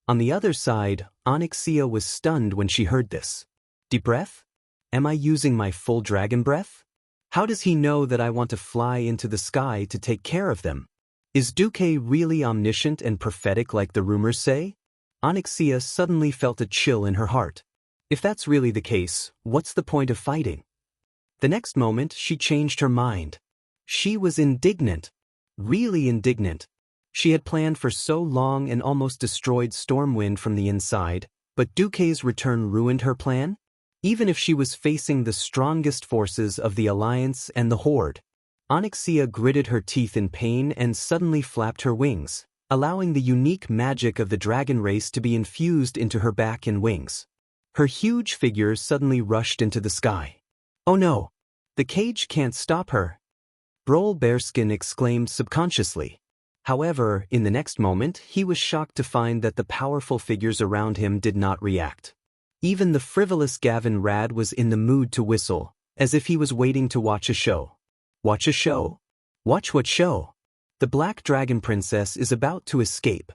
On the other side, Onyxia was stunned when she heard this. Deep breath? Am I using my full dragon breath? How does he know that I want to fly into the sky to take care of them? Is Duque really omniscient and prophetic like the rumors say? Onyxia suddenly felt a chill in her heart. If that's really the case, what's the point of fighting? The next moment, she changed her mind. She was indignant. Really indignant. She had planned for so long and almost destroyed Stormwind from the inside, but Duque's return ruined her plan? Even if she was facing the strongest forces of the Alliance and the Horde. Onyxia gritted her teeth in pain and suddenly flapped her wings, allowing the unique magic of the dragon race to be infused into her back and wings. Her huge figure suddenly rushed into the sky. Oh no! The cage can't stop her! Brol Bearskin exclaimed subconsciously. However, in the next moment, he was shocked to find that the powerful figures around him did not react. Even the frivolous Gavin Rad was in the mood to whistle, as if he was waiting to watch a show. Watch a show? Watch what show? The Black Dragon Princess is about to escape.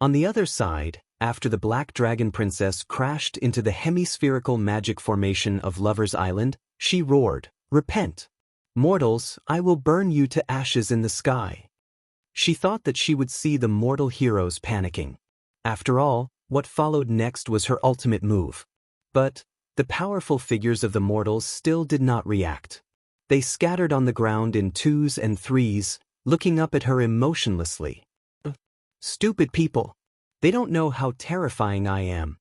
On the other side, after the Black Dragon Princess crashed into the hemispherical magic formation of Lover's Island, she roared, Repent! Mortals, I will burn you to ashes in the sky. She thought that she would see the mortal heroes panicking. After all, what followed next was her ultimate move. But the powerful figures of the mortals still did not react. They scattered on the ground in 2s and 3s, looking up at her emotionlessly. Stupid people. They don't know how terrifying I am.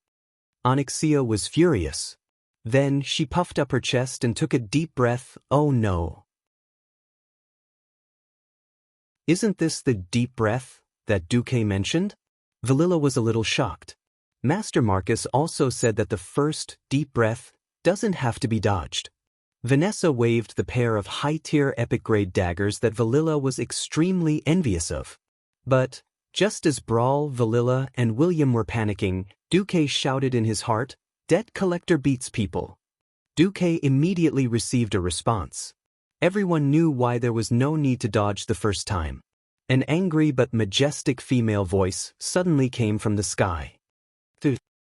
Onyxia was furious. Then she puffed up her chest and took a deep breath. Oh no. Isn't this the deep breath that Duque mentioned? Valilla was a little shocked. Master Marcus also said that the first deep breath doesn't have to be dodged. Vanessa waved the pair of high-tier epic-grade daggers that Valilla was extremely envious of. But, just as Brawl, Valilla, and William were panicking, Duque shouted in his heart, Debt collector beats people. Duque immediately received a response. Everyone knew why there was no need to dodge the first time. An angry but majestic female voice suddenly came from the sky.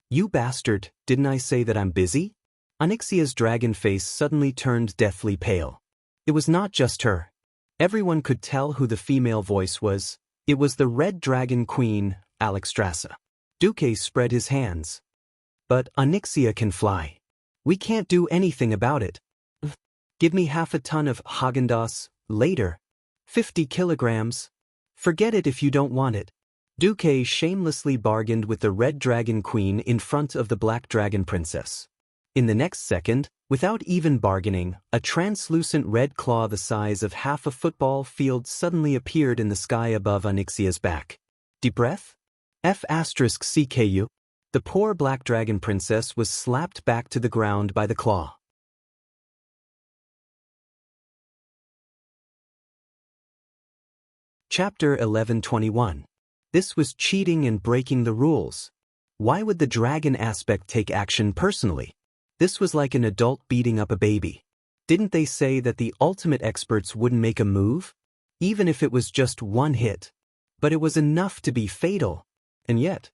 You bastard, didn't I say that I'm busy? Onyxia's dragon face suddenly turned deathly pale. It was not just her. Everyone could tell who the female voice was. It was the Red Dragon Queen, Alexstrasza. Duque spread his hands. But Onyxia can fly. We can't do anything about it. Give me half a ton of Häagen-Dazs later. 50 kilograms. Forget it if you don't want it. Duque shamelessly bargained with the Red Dragon Queen in front of the Black Dragon Princess. In the next second, without even bargaining, a translucent red claw the size of half a football field suddenly appeared in the sky above Onyxia's back. Deep breath? F***CKU. The poor Black Dragon Princess was slapped back to the ground by the claw. Chapter 1121. This was cheating and breaking the rules. Why would the dragon aspect take action personally? This was like an adult beating up a baby. Didn't they say that the ultimate experts wouldn't make a move? Even if it was just one hit. But it was enough to be fatal. And yet,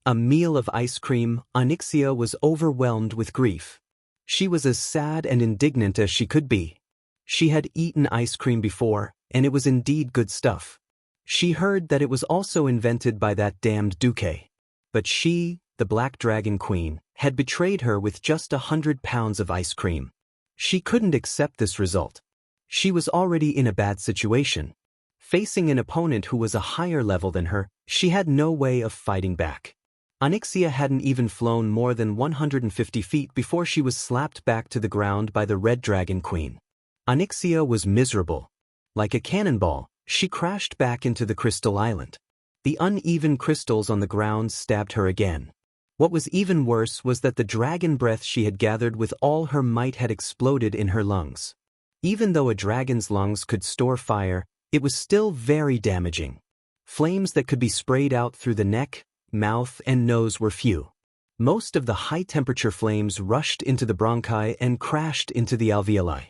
a meal of ice cream, Onyxia was overwhelmed with grief. She was as sad and indignant as she could be. She had eaten ice cream before, and it was indeed good stuff. She heard that it was also invented by that damned Duque. But she, the Black Dragon Queen, had betrayed her with just 100 pounds of ice cream. She couldn't accept this result. She was already in a bad situation. Facing an opponent who was a higher level than her, she had no way of fighting back. Onyxia hadn't even flown more than 150 feet before she was slapped back to the ground by the Red Dragon Queen. Onyxia was miserable. Like a cannonball, she crashed back into the crystal island. The uneven crystals on the ground stabbed her again. What was even worse was that the dragon breath she had gathered with all her might had exploded in her lungs. Even though a dragon's lungs could store fire, it was still very damaging. Flames that could be sprayed out through the neck, mouth, and nose were few. Most of the high-temperature flames rushed into the bronchi and crashed into the alveoli.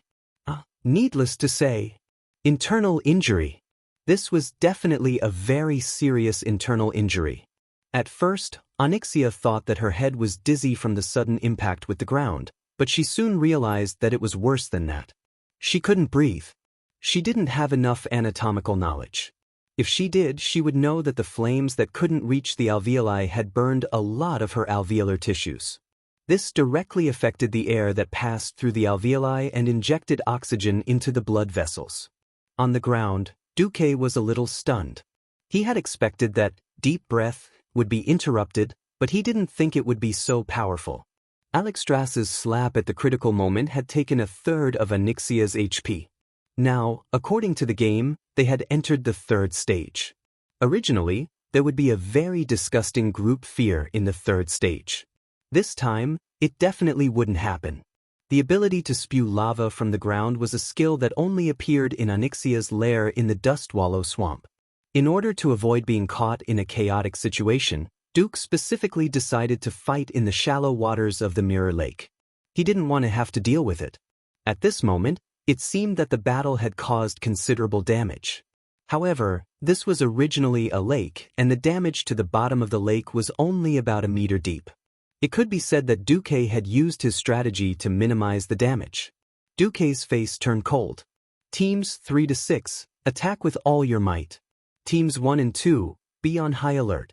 Needless to say, internal injury. This was definitely a very serious internal injury. At first, Onyxia thought that her head was dizzy from the sudden impact with the ground, but she soon realized that it was worse than that. She couldn't breathe. She didn't have enough anatomical knowledge. If she did, she would know that the flames that couldn't reach the alveoli had burned a lot of her alveolar tissues. This directly affected the air that passed through the alveoli and injected oxygen into the blood vessels. On the ground, Duque was a little stunned. He had expected that deep breath would be interrupted, but he didn't think it would be so powerful. Alexstras's slap at the critical moment had taken a third of Onyxia's HP. Now, according to the game, they had entered the third stage. Originally, there would be a very disgusting group fear in the third stage. This time, it definitely wouldn't happen. The ability to spew lava from the ground was a skill that only appeared in Onyxia's lair in the Dust Wallow Swamp. In order to avoid being caught in a chaotic situation, Duke specifically decided to fight in the shallow waters of the Mirror Lake. He didn't want to have to deal with it. At this moment, it seemed that the battle had caused considerable damage. However, this was originally a lake, and the damage to the bottom of the lake was only about a meter deep. It could be said that Duque had used his strategy to minimize the damage. Duque's face turned cold. Teams 3 to 6, attack with all your might. Teams 1 and 2, be on high alert.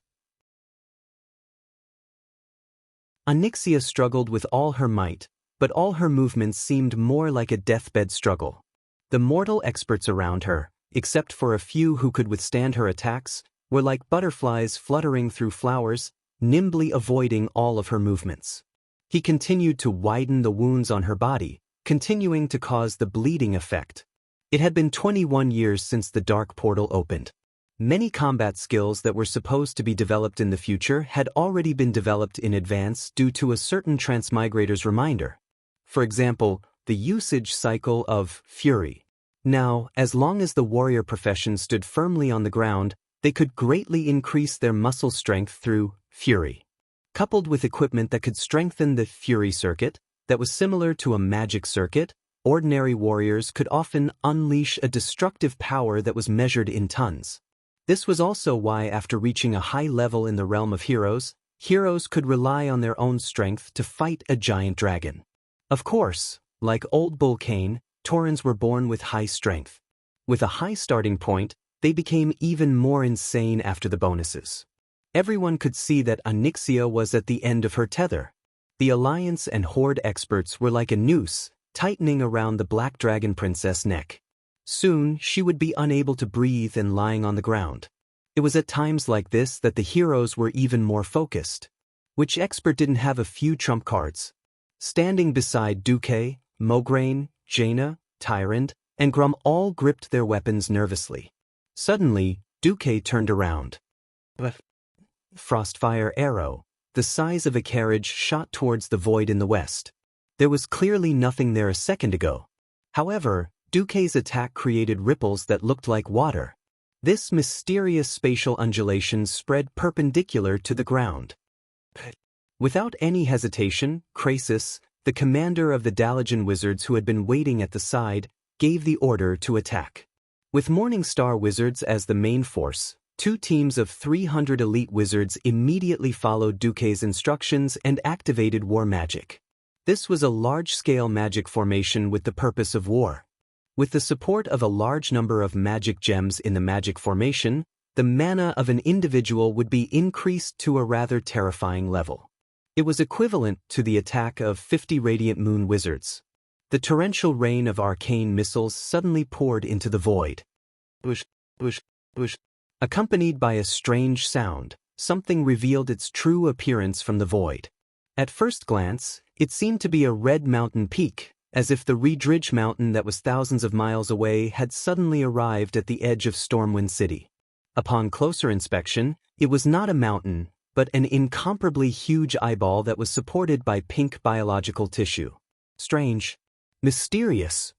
Onyxia struggled with all her might, but all her movements seemed more like a deathbed struggle. The mortal experts around her, except for a few who could withstand her attacks, were like butterflies fluttering through flowers, nimbly avoiding all of her movements. He continued to widen the wounds on her body, continuing to cause the bleeding effect. It had been 21 years since the Dark Portal opened. Many combat skills that were supposed to be developed in the future had already been developed in advance due to a certain transmigrator's reminder. For example, the usage cycle of Fury. Now, as long as the warrior profession stood firmly on the ground, they could greatly increase their muscle strength through Fury. Coupled with equipment that could strengthen the Fury circuit, that was similar to a magic circuit, ordinary warriors could often unleash a destructive power that was measured in tons. This was also why, after reaching a high level in the realm of heroes, heroes could rely on their own strength to fight a giant dragon. Of course, like Old Bull Kane, Taurens were born with high strength. With a high starting point, they became even more insane after the bonuses. Everyone could see that Onyxia was at the end of her tether. The Alliance and Horde experts were like a noose, tightening around the Black Dragon Princess' neck. Soon, she would be unable to breathe and lying on the ground. It was at times like this that the heroes were even more focused. Which expert didn't have a few trump cards? Standing beside Duque, Mograine, Jaina, Tyrant, and Grum all gripped their weapons nervously. Suddenly, Duque turned around. A frostfire arrow, the size of a carriage, shot towards the void in the west. There was clearly nothing there a second ago. However, Duque's attack created ripples that looked like water. This mysterious spatial undulation spread perpendicular to the ground. Without any hesitation, Krasis, the commander of the Dalajan wizards who had been waiting at the side, gave the order to attack. With Morningstar wizards as the main force, 2 teams of 300 elite wizards immediately followed Duque's instructions and activated war magic. This was a large-scale magic formation with the purpose of war. With the support of a large number of magic gems in the magic formation, the mana of an individual would be increased to a rather terrifying level. It was equivalent to the attack of 50 Radiant Moon wizards. The torrential rain of arcane missiles suddenly poured into the void. Bush, bush, bush. Accompanied by a strange sound, something revealed its true appearance from the void. At first glance, it seemed to be a red mountain peak, as if the Redridge mountain that was thousands of miles away had suddenly arrived at the edge of Stormwind City. Upon closer inspection, it was not a mountain, but an incomparably huge eyeball that was supported by pink biological tissue. Strange. Mysterious.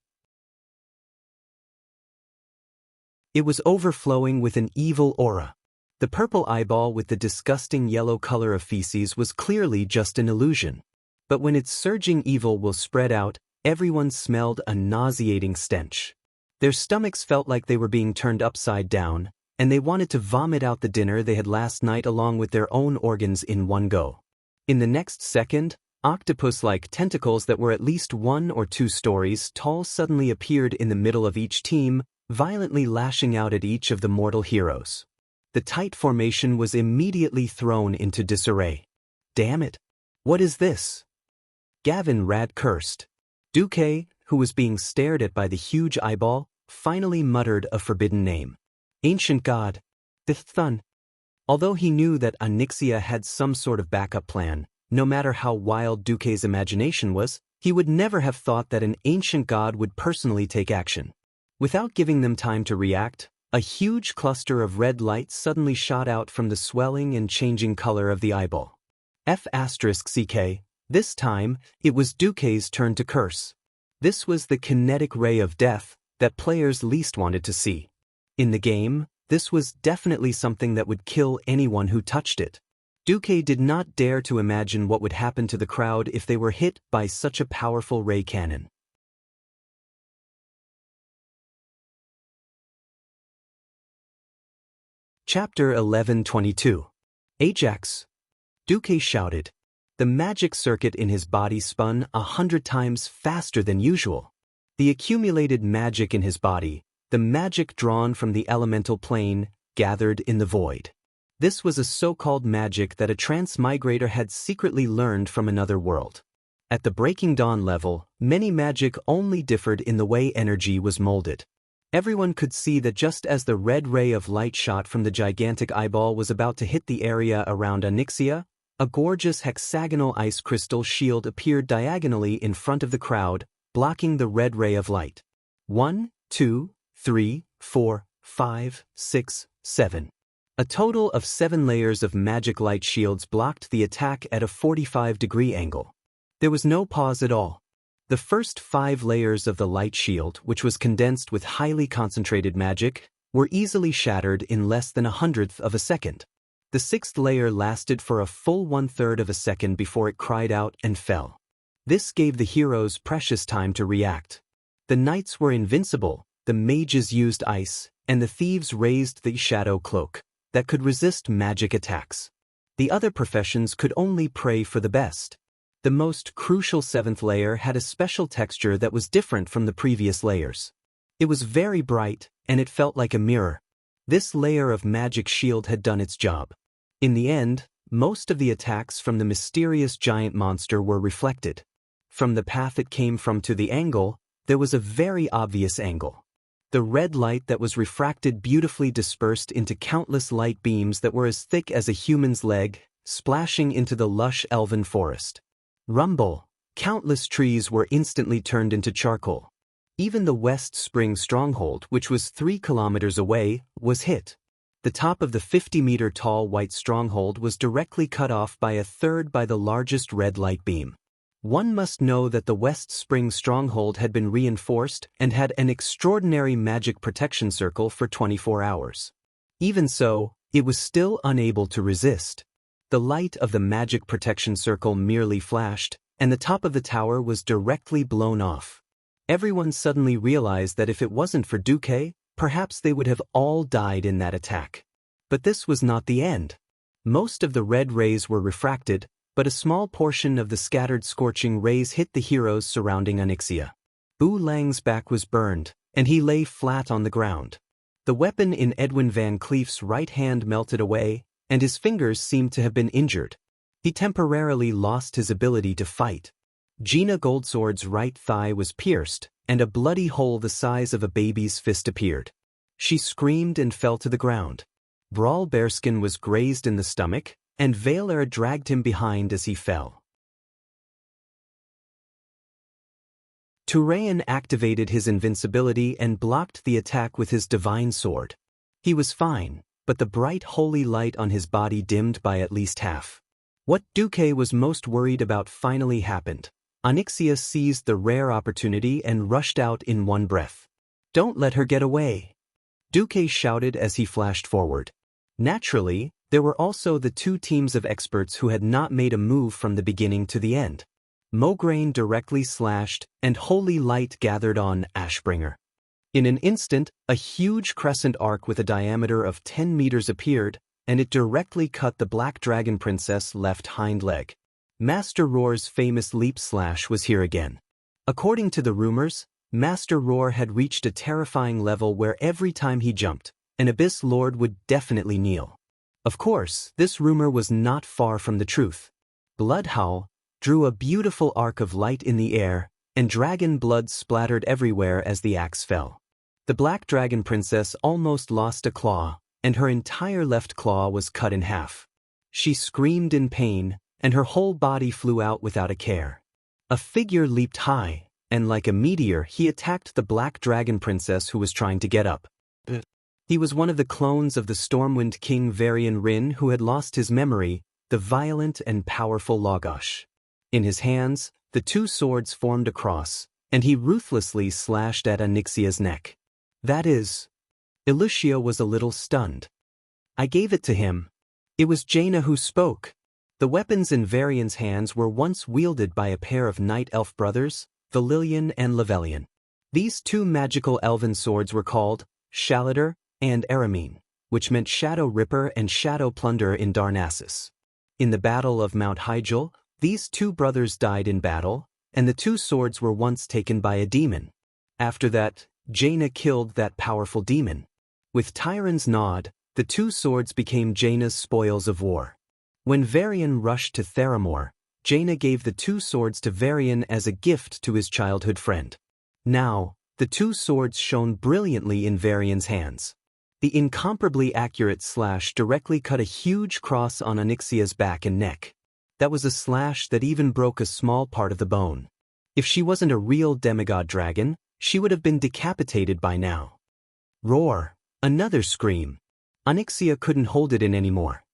It was overflowing with an evil aura. The purple eyeball with the disgusting yellow color of feces was clearly just an illusion. But when its surging evil will spread out, everyone smelled a nauseating stench. Their stomachs felt like they were being turned upside down, and they wanted to vomit out the dinner they had last night along with their own organs in one go. In the next second, octopus-like tentacles that were at least 1 or 2 stories tall suddenly appeared in the middle of each team, violently lashing out at each of the mortal heroes. The tight formation was immediately thrown into disarray. Damn it! What is this? Gavin Rad cursed. Duque, who was being stared at by the huge eyeball, finally muttered a forbidden name. Ancient God. Thun. Although he knew that Onyxia had some sort of backup plan, no matter how wild Duque's imagination was, he would never have thought that an ancient god would personally take action. Without giving them time to react, a huge cluster of red light suddenly shot out from the swelling and changing color of the eyeball. F***CK. This time, it was Duque's turn to curse. This was the kinetic ray of death that players least wanted to see. In the game, this was definitely something that would kill anyone who touched it. Duque did not dare to imagine what would happen to the crowd if they were hit by such a powerful ray cannon. Chapter 1122. Ajax. Duque shouted. The magic circuit in his body spun 100 times faster than usual. The accumulated magic in his body, the magic drawn from the elemental plane, gathered in the void. This was a so-called magic that a transmigrator had secretly learned from another world. At the Breaking Dawn level, many magic only differed in the way energy was molded. Everyone could see that just as the red ray of light shot from the gigantic eyeball was about to hit the area around Onyxia, a gorgeous hexagonal ice crystal shield appeared diagonally in front of the crowd, blocking the red ray of light. 1, 2, 3, 4, 5, 6, 7. A total of 7 layers of magic light shields blocked the attack at a 45-degree angle. There was no pause at all. The first 5 layers of the light shield, which was condensed with highly concentrated magic, were easily shattered in less than 1/100th of a second. The 6th layer lasted for a full 1/3 of a second before it cried out and fell. This gave the heroes precious time to react. The knights were invincible, the mages used ice, and the thieves raised the shadow cloak that could resist magic attacks. The other professions could only pray for the best. The most crucial 7th layer had a special texture that was different from the previous layers. It was very bright, and it felt like a mirror. This layer of magic shield had done its job. In the end, most of the attacks from the mysterious giant monster were reflected. From the path it came from to the angle, there was a very obvious angle. The red light that was refracted beautifully dispersed into countless light beams that were as thick as a human's leg, splashing into the lush elven forest. Rumble! Countless trees were instantly turned into charcoal. Even the West Spring stronghold, which was 3 kilometers away, was hit. The top of the 50-meter-tall white stronghold was directly cut off by a third by the largest red light beam. One must know that the West Spring stronghold had been reinforced and had an extraordinary magic protection circle for 24 hours. Even so, it was still unable to resist. The light of the magic protection circle merely flashed, and the top of the tower was directly blown off. Everyone suddenly realized that if it wasn't for Duque, perhaps they would have all died in that attack. But this was not the end. Most of the red rays were refracted, but a small portion of the scattered scorching rays hit the heroes surrounding Onyxia. Oolang's back was burned, and he lay flat on the ground. The weapon in Edwin Van Cleef's right hand melted away, and his fingers seemed to have been injured. He temporarily lost his ability to fight. Gina Goldsword's right thigh was pierced, and a bloody hole the size of a baby's fist appeared. She screamed and fell to the ground. Brawl Bearskin was grazed in the stomach, and Vaylor dragged him behind as he fell. Turayan activated his invincibility and blocked the attack with his divine sword. He was fine, but the bright holy light on his body dimmed by at least half. What Duque was most worried about finally happened. Onyxia seized the rare opportunity and rushed out in one breath. "Don't let her get away!" Duque shouted as he flashed forward. Naturally, there were also the 2 teams of experts who had not made a move from the beginning to the end. Mograine directly slashed, and holy light gathered on Ashbringer. In an instant, a huge crescent arc with a diameter of 10 meters appeared, and it directly cut the Black Dragon Princess' left hind leg. Master Roar's famous leap slash was here again. According to the rumors, Master Roar had reached a terrifying level where every time he jumped, an Abyss Lord would definitely kneel. Of course, this rumor was not far from the truth. Bloodhowl drew a beautiful arc of light in the air, and dragon blood splattered everywhere as the axe fell. The Black Dragon Princess almost lost a claw, and her entire left claw was cut in half. She screamed in pain, and her whole body flew out without a care. A figure leaped high, and like a meteor he attacked the Black Dragon Princess who was trying to get up. He was one of the clones of the Stormwind King Varian Rin who had lost his memory, the violent and powerful Logosh. In his hands, the 2 swords formed a cross, and he ruthlessly slashed at Onyxia's neck. That is, Elucia was a little stunned. I gave it to him. It was Jaina who spoke. The weapons in Varian's hands were once wielded by a pair of Night Elf brothers, Valilian and Levelian. These 2 magical elven swords were called Shalader and Aramine, which meant Shadow Ripper and Shadow Plunder in Darnassus. In the Battle of Mount Hyjal, these 2 brothers died in battle, and the 2 swords were once taken by a demon. After that, Jaina killed that powerful demon. With Tyron's nod, the 2 swords became Jaina's spoils of war. When Varian rushed to Theramore, Jaina gave the 2 swords to Varian as a gift to his childhood friend. Now, the 2 swords shone brilliantly in Varian's hands. The incomparably accurate slash directly cut a huge cross on Onyxia's back and neck. That was a slash that even broke a small part of the bone. If she wasn't a real demigod dragon, she would have been decapitated by now. Roar! Another scream. Onyxia couldn't hold it in anymore.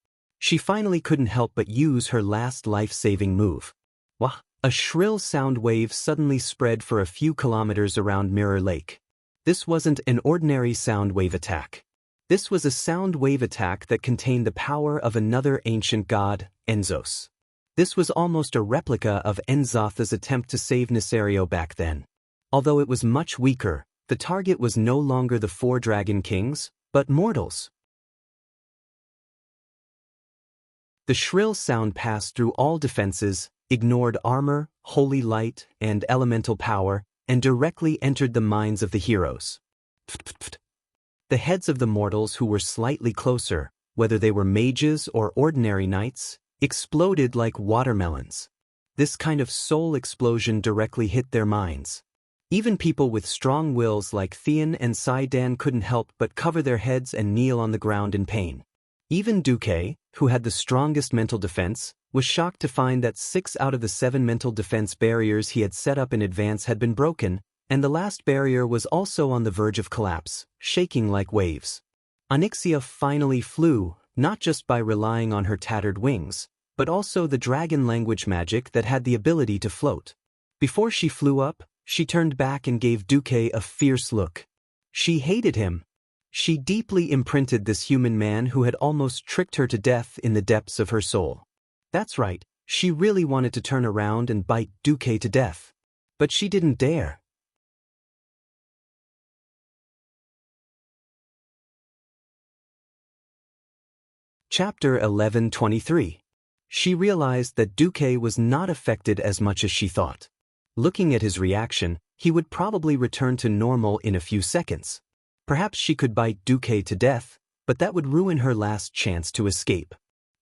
She finally couldn't help but use her last life-saving move. Wah! A shrill sound wave suddenly spread for a few kilometers around Mirror Lake. This wasn't an ordinary sound wave attack. This was a sound wave attack that contained the power of another ancient god, Enzos. This was almost a replica of Enzatha's attempt to save Nisario back then. Although it was much weaker, the target was no longer the 4 dragon kings, but mortals. The shrill sound passed through all defenses, ignored armor, holy light, and elemental power, and directly entered the minds of the heroes. The heads of the mortals who were slightly closer, whether they were mages or ordinary knights, exploded like watermelons. This kind of soul explosion directly hit their minds. Even people with strong wills like Theon and Sidon couldn't help but cover their heads and kneel on the ground in pain. Even Duque, who had the strongest mental defense, was shocked to find that 6 out of the 7 mental defense barriers he had set up in advance had been broken, and the last barrier was also on the verge of collapse, shaking like waves. Onyxia finally flew, not just by relying on her tattered wings, but also the dragon language magic that had the ability to float. Before she flew up, she turned back and gave Duque a fierce look. She hated him. She deeply imprinted this human man who had almost tricked her to death in the depths of her soul. That's right, she really wanted to turn around and bite Duque to death. But she didn't dare. Chapter 11:23. She realized that Duque was not affected as much as she thought. Looking at his reaction, he would probably return to normal in a few seconds. Perhaps she could bite Duque to death, but that would ruin her last chance to escape.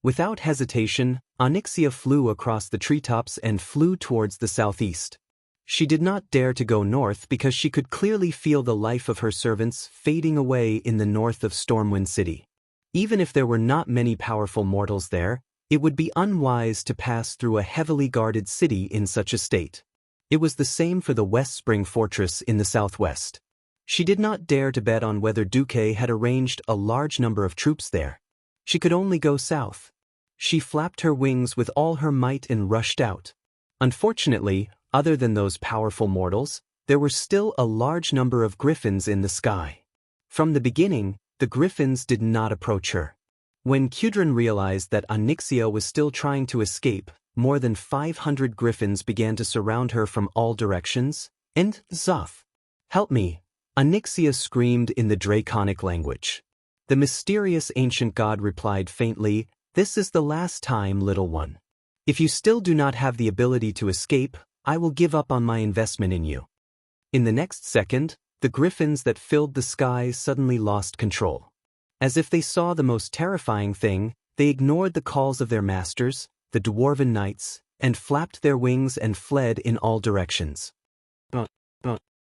Without hesitation, Onyxia flew across the treetops and flew towards the southeast. She did not dare to go north because she could clearly feel the life of her servants fading away in the north of Stormwind City. Even if there were not many powerful mortals there, it would be unwise to pass through a heavily guarded city in such a state. It was the same for the West Spring Fortress in the southwest. She did not dare to bet on whether Duque had arranged a large number of troops there. She could only go south. She flapped her wings with all her might and rushed out. Unfortunately, other than those powerful mortals, there were still a large number of griffins in the sky. From the beginning, the griffins did not approach her. When Kudrin realized that Onyxia was still trying to escape, more than 500 griffins began to surround her from all directions, and Zoth. "Help me!" Onyxia screamed in the draconic language. The mysterious ancient god replied faintly, "This is the last time, little one. If you still do not have the ability to escape, I will give up on my investment in you." In the next second, the griffins that filled the sky suddenly lost control. As if they saw the most terrifying thing, they ignored the calls of their masters, the dwarven knights, and flapped their wings and fled in all directions.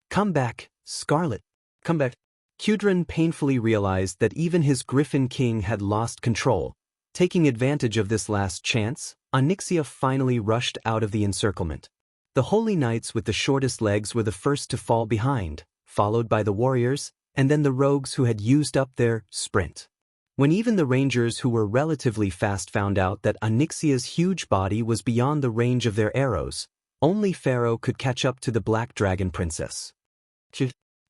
"Come back, Scarlet. Come back." Kudrin painfully realized that even his griffin king had lost control. Taking advantage of this last chance, Onyxia finally rushed out of the encirclement. The holy knights with the shortest legs were the first to fall behind, followed by the warriors, and then the rogues who had used up their sprint. When even the rangers who were relatively fast found out that Onyxia's huge body was beyond the range of their arrows, only Pharaoh could catch up to the Black Dragon Princess.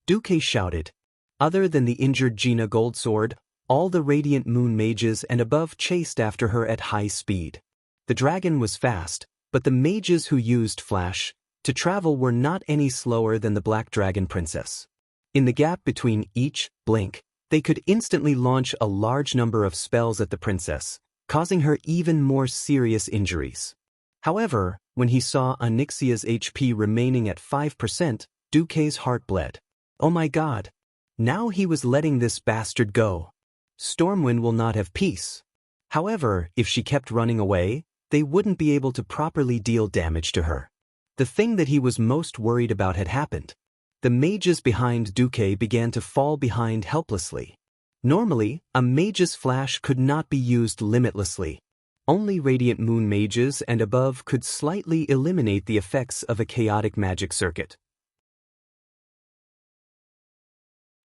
Duque shouted. Other than the injured Gina Goldsword, all the Radiant Moon mages and above chased after her at high speed. The dragon was fast, but the mages who used Flash to travel were not any slower than the Black Dragon Princess. In the gap between each blink, they could instantly launch a large number of spells at the princess, causing her even more serious injuries. However, when he saw Onyxia's HP remaining at 5%, Duque's heart bled. Oh my god! Now he was letting this bastard go. Stormwind will not have peace. However, if she kept running away, they wouldn't be able to properly deal damage to her. The thing that he was most worried about had happened. The mages behind Duque began to fall behind helplessly. Normally, a mage's flash could not be used limitlessly. Only Radiant Moon mages and above could slightly eliminate the effects of a chaotic magic circuit.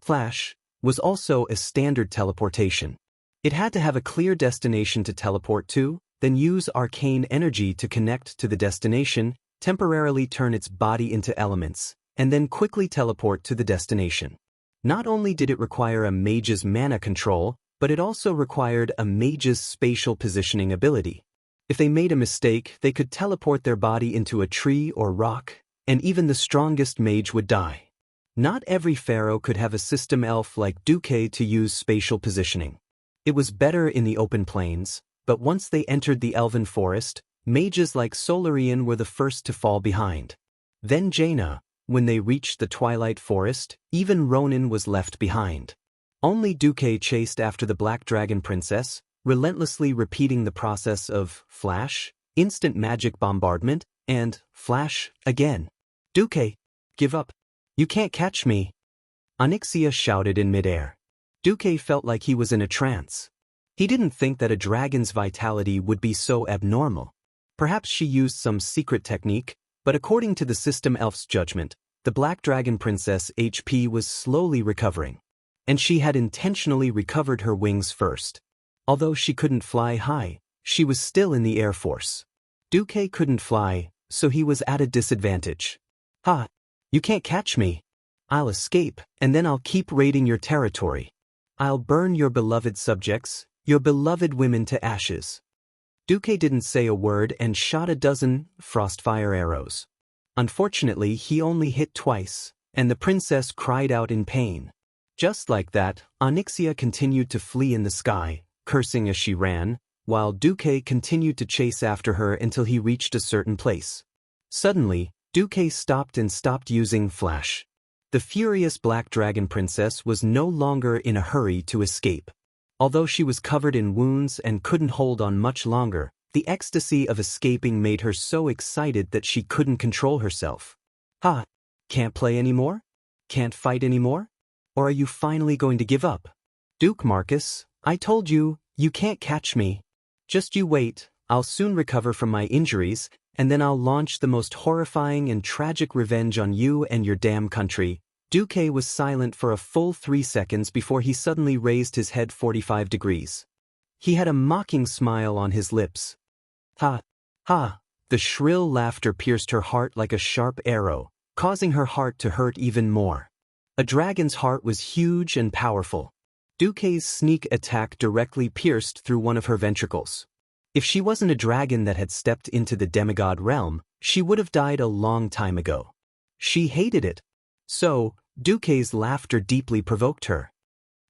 Flash was also a standard teleportation. It had to have a clear destination to teleport to, then use arcane energy to connect to the destination, temporarily turn its body into elements, and then quickly teleport to the destination. Not only did it require a mage's mana control, but it also required a mage's spatial positioning ability. If they made a mistake, they could teleport their body into a tree or rock, and even the strongest mage would die. Not every pharaoh could have a system elf like Duque to use spatial positioning. It was better in the open plains, but once they entered the elven forest, mages like Solarian were the first to fall behind. Then Jaina. When they reached the twilight forest, even Ronan was left behind. Only Duque chased after the Black Dragon Princess, relentlessly repeating the process of flash, instant magic bombardment, and flash again. Duque, give up. You can't catch me. Onyxia shouted in midair. Duque felt like he was in a trance. He didn't think that a dragon's vitality would be so abnormal. Perhaps she used some secret technique, but according to the system elf's judgment, the Black Dragon Princess HP was slowly recovering. And she had intentionally recovered her wings first. Although she couldn't fly high, she was still in the Air Force. Duque couldn't fly, so he was at a disadvantage. Ha! You can't catch me. I'll escape, and then I'll keep raiding your territory. I'll burn your beloved subjects, your beloved women to ashes. Duque didn't say a word and shot a dozen frostfire arrows. Unfortunately, he only hit twice, and the princess cried out in pain. Just like that, Onyxia continued to flee in the sky, cursing as she ran, while Duque continued to chase after her until he reached a certain place. Suddenly, Duque stopped and stopped using flash. The furious Black Dragon Princess was no longer in a hurry to escape. Although she was covered in wounds and couldn't hold on much longer, the ecstasy of escaping made her so excited that she couldn't control herself. Ha! Can't play anymore? Can't fight anymore? Or are you finally going to give up? Duke Marcus, I told you, you can't catch me. Just you wait, I'll soon recover from my injuries, and then I'll launch the most horrifying and tragic revenge on you and your damn country. Duque was silent for a full 3 seconds before he suddenly raised his head 45 degrees. He had a mocking smile on his lips. Ha! Ha! The shrill laughter pierced her heart like a sharp arrow, causing her heart to hurt even more. A dragon's heart was huge and powerful. Duque's sneak attack directly pierced through one of her ventricles. If she wasn't a dragon that had stepped into the demigod realm, she would have died a long time ago. She hated it. So, Duque's laughter deeply provoked her.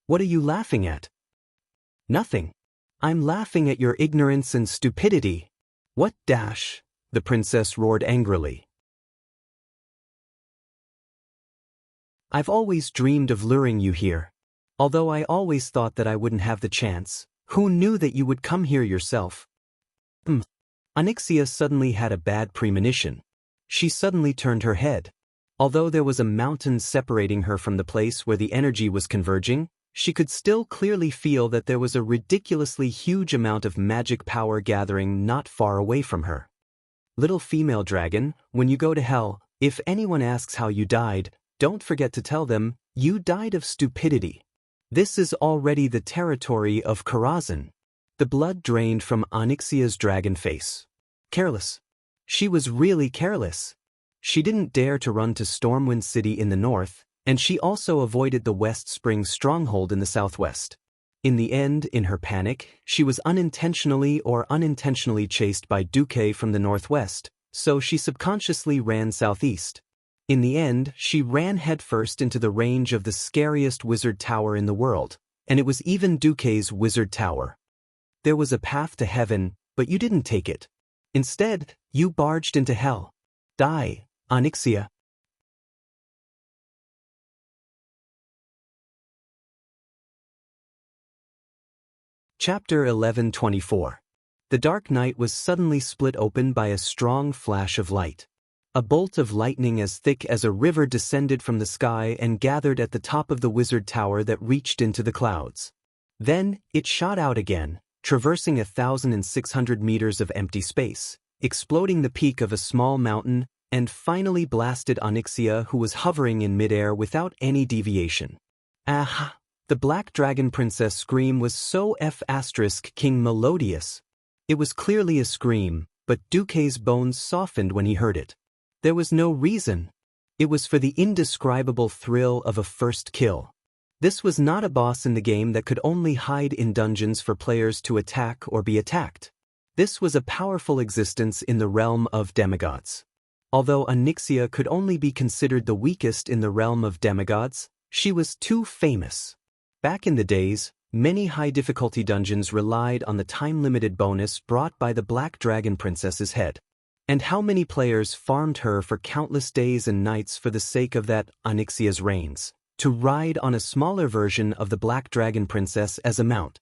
What are you laughing at? Nothing. I'm laughing at your ignorance and stupidity. What dash? The princess roared angrily. I've always dreamed of luring you here. Although I always thought that I wouldn't have the chance, who knew that you would come here yourself? Onyxia suddenly had a bad premonition. She suddenly turned her head. Although there was a mountain separating her from the place where the energy was converging, she could still clearly feel that there was a ridiculously huge amount of magic power gathering not far away from her. Little female dragon, when you go to hell, if anyone asks how you died, don't forget to tell them, you died of stupidity. This is already the territory of Karazhan. The blood drained from Onyxia's dragon face. Careless. She was really careless. She didn't dare to run to Stormwind City in the north, and she also avoided the West Spring stronghold in the southwest. In the end, in her panic, she was unintentionally or unintentionally chased by Duque from the northwest, so she subconsciously ran southeast. In the end, she ran headfirst into the range of the scariest wizard tower in the world, and it was even Duque's wizard tower. There was a path to heaven, but you didn't take it. Instead, you barged into hell. Die, Onyxia. Chapter 11:24. The dark night was suddenly split open by a strong flash of light. A bolt of lightning as thick as a river descended from the sky and gathered at the top of the wizard tower that reached into the clouds. Then, it shot out again, traversing 1,600 meters of empty space, exploding the peak of a small mountain, and finally blasted Onyxia, who was hovering in midair without any deviation. Ah! The Black Dragon Princess scream was so King melodious. It was clearly a scream, but Duque's bones softened when he heard it. There was no reason. It was for the indescribable thrill of a first kill. This was not a boss in the game that could only hide in dungeons for players to attack or be attacked. This was a powerful existence in the realm of demigods. Although Onyxia could only be considered the weakest in the realm of demigods, she was too famous. Back in the days, many high-difficulty dungeons relied on the time-limited bonus brought by the Black Dragon Princess's head. And how many players farmed her for countless days and nights for the sake of that Onyxia's reigns? to ride on a smaller version of the Black Dragon Princess as a mount.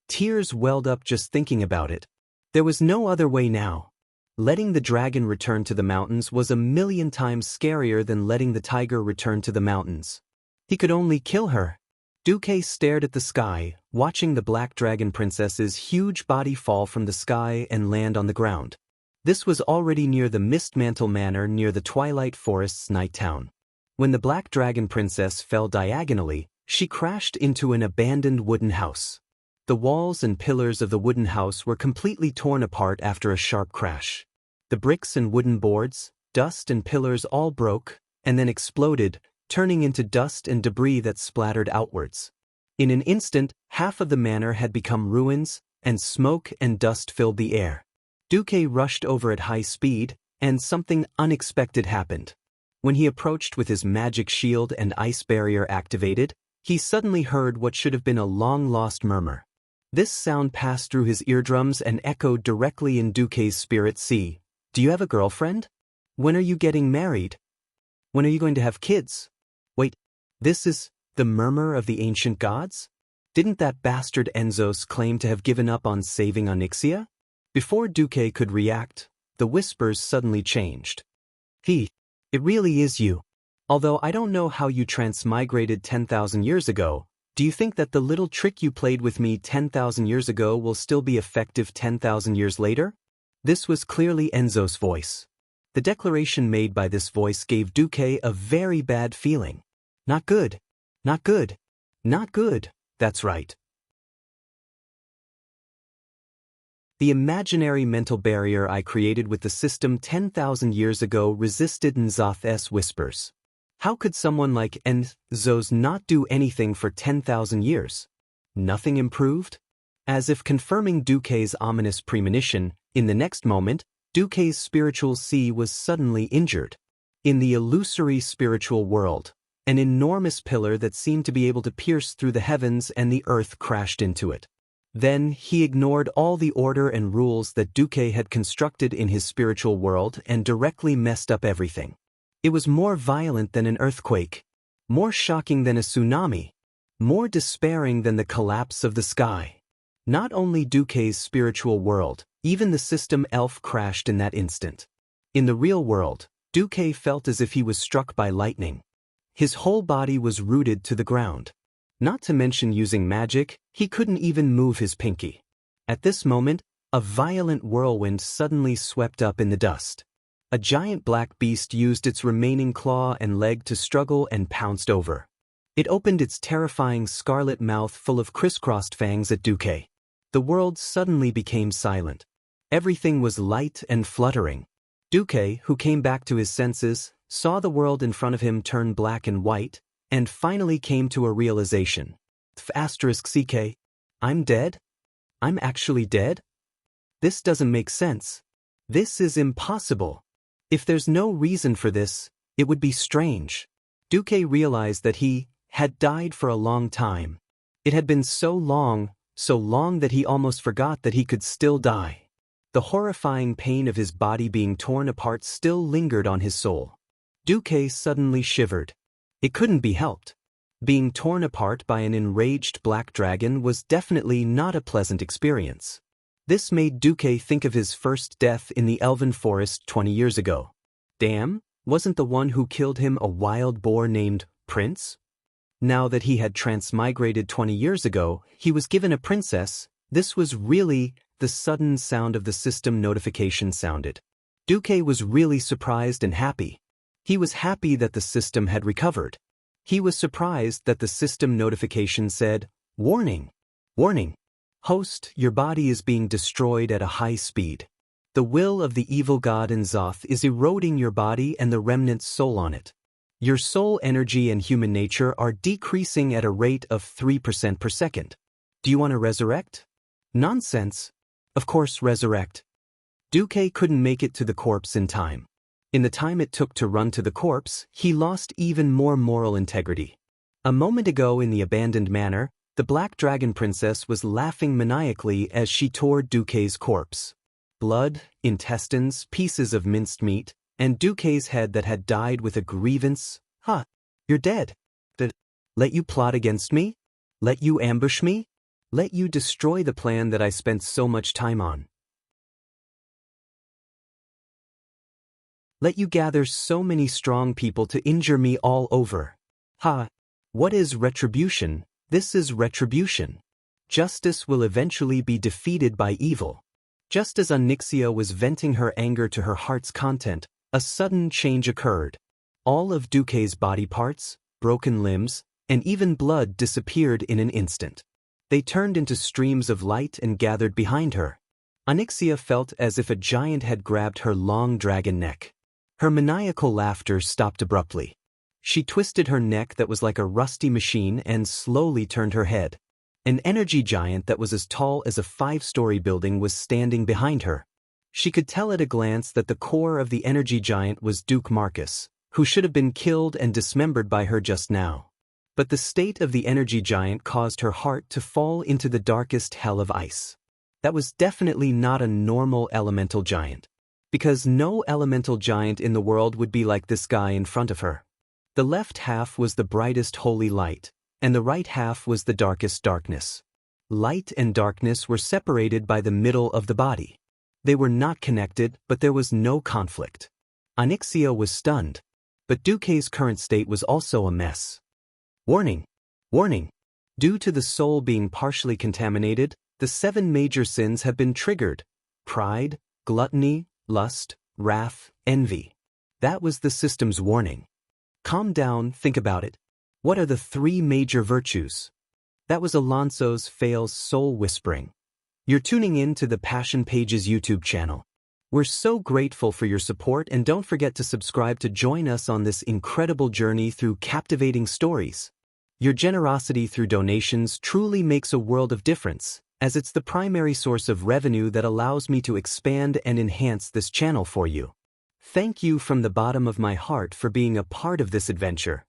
Tears welled up just thinking about it. There was no other way now. Letting the dragon return to the mountains was a million times scarier than letting the tiger return to the mountains. He could only kill her. Duque stared at the sky, watching the Black Dragon Princess's huge body fall from the sky and land on the ground. This was already near the Mistmantle Manor near the Twilight Forest's night town. When the Black Dragon Princess fell diagonally, she crashed into an abandoned wooden house. The walls and pillars of the wooden house were completely torn apart after a sharp crash. The bricks and wooden boards, dust and pillars all broke, and then exploded, turning into dust and debris that splattered outwards. In an instant, half of the manor had become ruins, and smoke and dust filled the air. Duque rushed over at high speed, and something unexpected happened. When he approached with his magic shield and ice barrier activated, he suddenly heard what should have been a long-lost murmur. This sound passed through his eardrums and echoed directly in Duque's spirit sea. Do you have a girlfriend? When are you getting married? When are you going to have kids? Wait, this is the murmur of the ancient gods? Didn't that bastard Enzos claim to have given up on saving Onyxia? Before Duque could react, the whispers suddenly changed. It really is you. Although I don't know how you transmigrated 10,000 years ago, do you think that the little trick you played with me 10,000 years ago will still be effective 10,000 years later? This was clearly Enzo's voice. The declaration made by this voice gave Duque a very bad feeling. Not good. Not good. Not good. That's right. The imaginary mental barrier I created with the system 10,000 years ago resisted Nzoth's whispers. How could someone like Enzos not do anything for 10,000 years? Nothing improved? As if confirming Duque's ominous premonition, in the next moment, Duque's spiritual sea was suddenly injured. In the illusory spiritual world, an enormous pillar that seemed to be able to pierce through the heavens and the earth crashed into it. Then he ignored all the order and rules that Duque had constructed in his spiritual world and directly messed up everything. It was more violent than an earthquake, more shocking than a tsunami, more despairing than the collapse of the sky. Not only Duque's spiritual world, even the system elf crashed in that instant. In the real world, Duque felt as if he was struck by lightning. His whole body was rooted to the ground. Not to mention using magic, he couldn't even move his pinky. At this moment, a violent whirlwind suddenly swept up in the dust. A giant black beast used its remaining claw and leg to struggle and pounced over. It opened its terrifying scarlet mouth full of crisscrossed fangs at Duque. The world suddenly became silent. Everything was light and fluttering. Duque, who came back to his senses, saw the world in front of him turn black and white, and finally came to a realization. *CK, I'm dead? I'm actually dead? This doesn't make sense. This is impossible. If there's no reason for this, it would be strange. Duque realized that he had died for a long time. It had been so long that he almost forgot that he could still die. The horrifying pain of his body being torn apart still lingered on his soul. Duque suddenly shivered. It couldn't be helped. Being torn apart by an enraged black dragon was definitely not a pleasant experience. This made Duque think of his first death in the Elven Forest 20 years ago. Damn, wasn't the one who killed him a wild boar named Prince? Now that he had transmigrated 20 years ago, he was given a princess. This was really the sudden sound of the system notification sounded. Duque was really surprised and happy. He was happy that the system had recovered. He was surprised that the system notification said, "Warning! Warning! Host, your body is being destroyed at a high speed. The will of the evil god Nzoth is eroding your body and the remnant soul on it. Your soul energy and human nature are decreasing at a rate of 3% per second. Do you want to resurrect?" Nonsense. Of course resurrect. Duque couldn't make it to the corpse in time. In the time it took to run to the corpse, he lost even more moral integrity. A moment ago in the abandoned manor, the Black Dragon Princess was laughing maniacally as she tore Duque's corpse. Blood, intestines, pieces of minced meat, and Duque's head that had died with a grievance. You're dead. Let you plot against me? Let you ambush me? Let you destroy the plan that I spent so much time on? Let you gather so many strong people to injure me all over? Ha! What is retribution? This is retribution. Justice will eventually be defeated by evil. Just as Onyxia was venting her anger to her heart's content, a sudden change occurred. All of Duque's body parts, broken limbs, and even blood disappeared in an instant. They turned into streams of light and gathered behind her. Onyxia felt as if a giant had grabbed her long dragon neck. Her maniacal laughter stopped abruptly. She twisted her neck that was like a rusty machine and slowly turned her head. An energy giant that was as tall as a 5-story building was standing behind her. She could tell at a glance that the core of the energy giant was Duke Marcus, who should have been killed and dismembered by her just now. But the state of the energy giant caused her heart to fall into the darkest hell of ice. That was definitely not a normal elemental giant. Because no elemental giant in the world would be like this guy in front of her. The left half was the brightest holy light, and the right half was the darkest darkness. Light and darkness were separated by the middle of the body. They were not connected, but there was no conflict. Onyxia was stunned. But Duque's current state was also a mess. Warning! Warning! Due to the soul being partially contaminated, the 7 major sins have been triggered: pride, gluttony, lust, wrath, envy. That was the system's warning. Calm down, think about it. What are the 3 major virtues? That was Alonso's Fail's soul whispering. You're tuning in to the Passion Pages YouTube channel. We're so grateful for your support, and don't forget to subscribe to join us on this incredible journey through captivating stories. Your generosity through donations truly makes a world of difference, as it's the primary source of revenue that allows me to expand and enhance this channel for you. Thank you from the bottom of my heart for being a part of this adventure.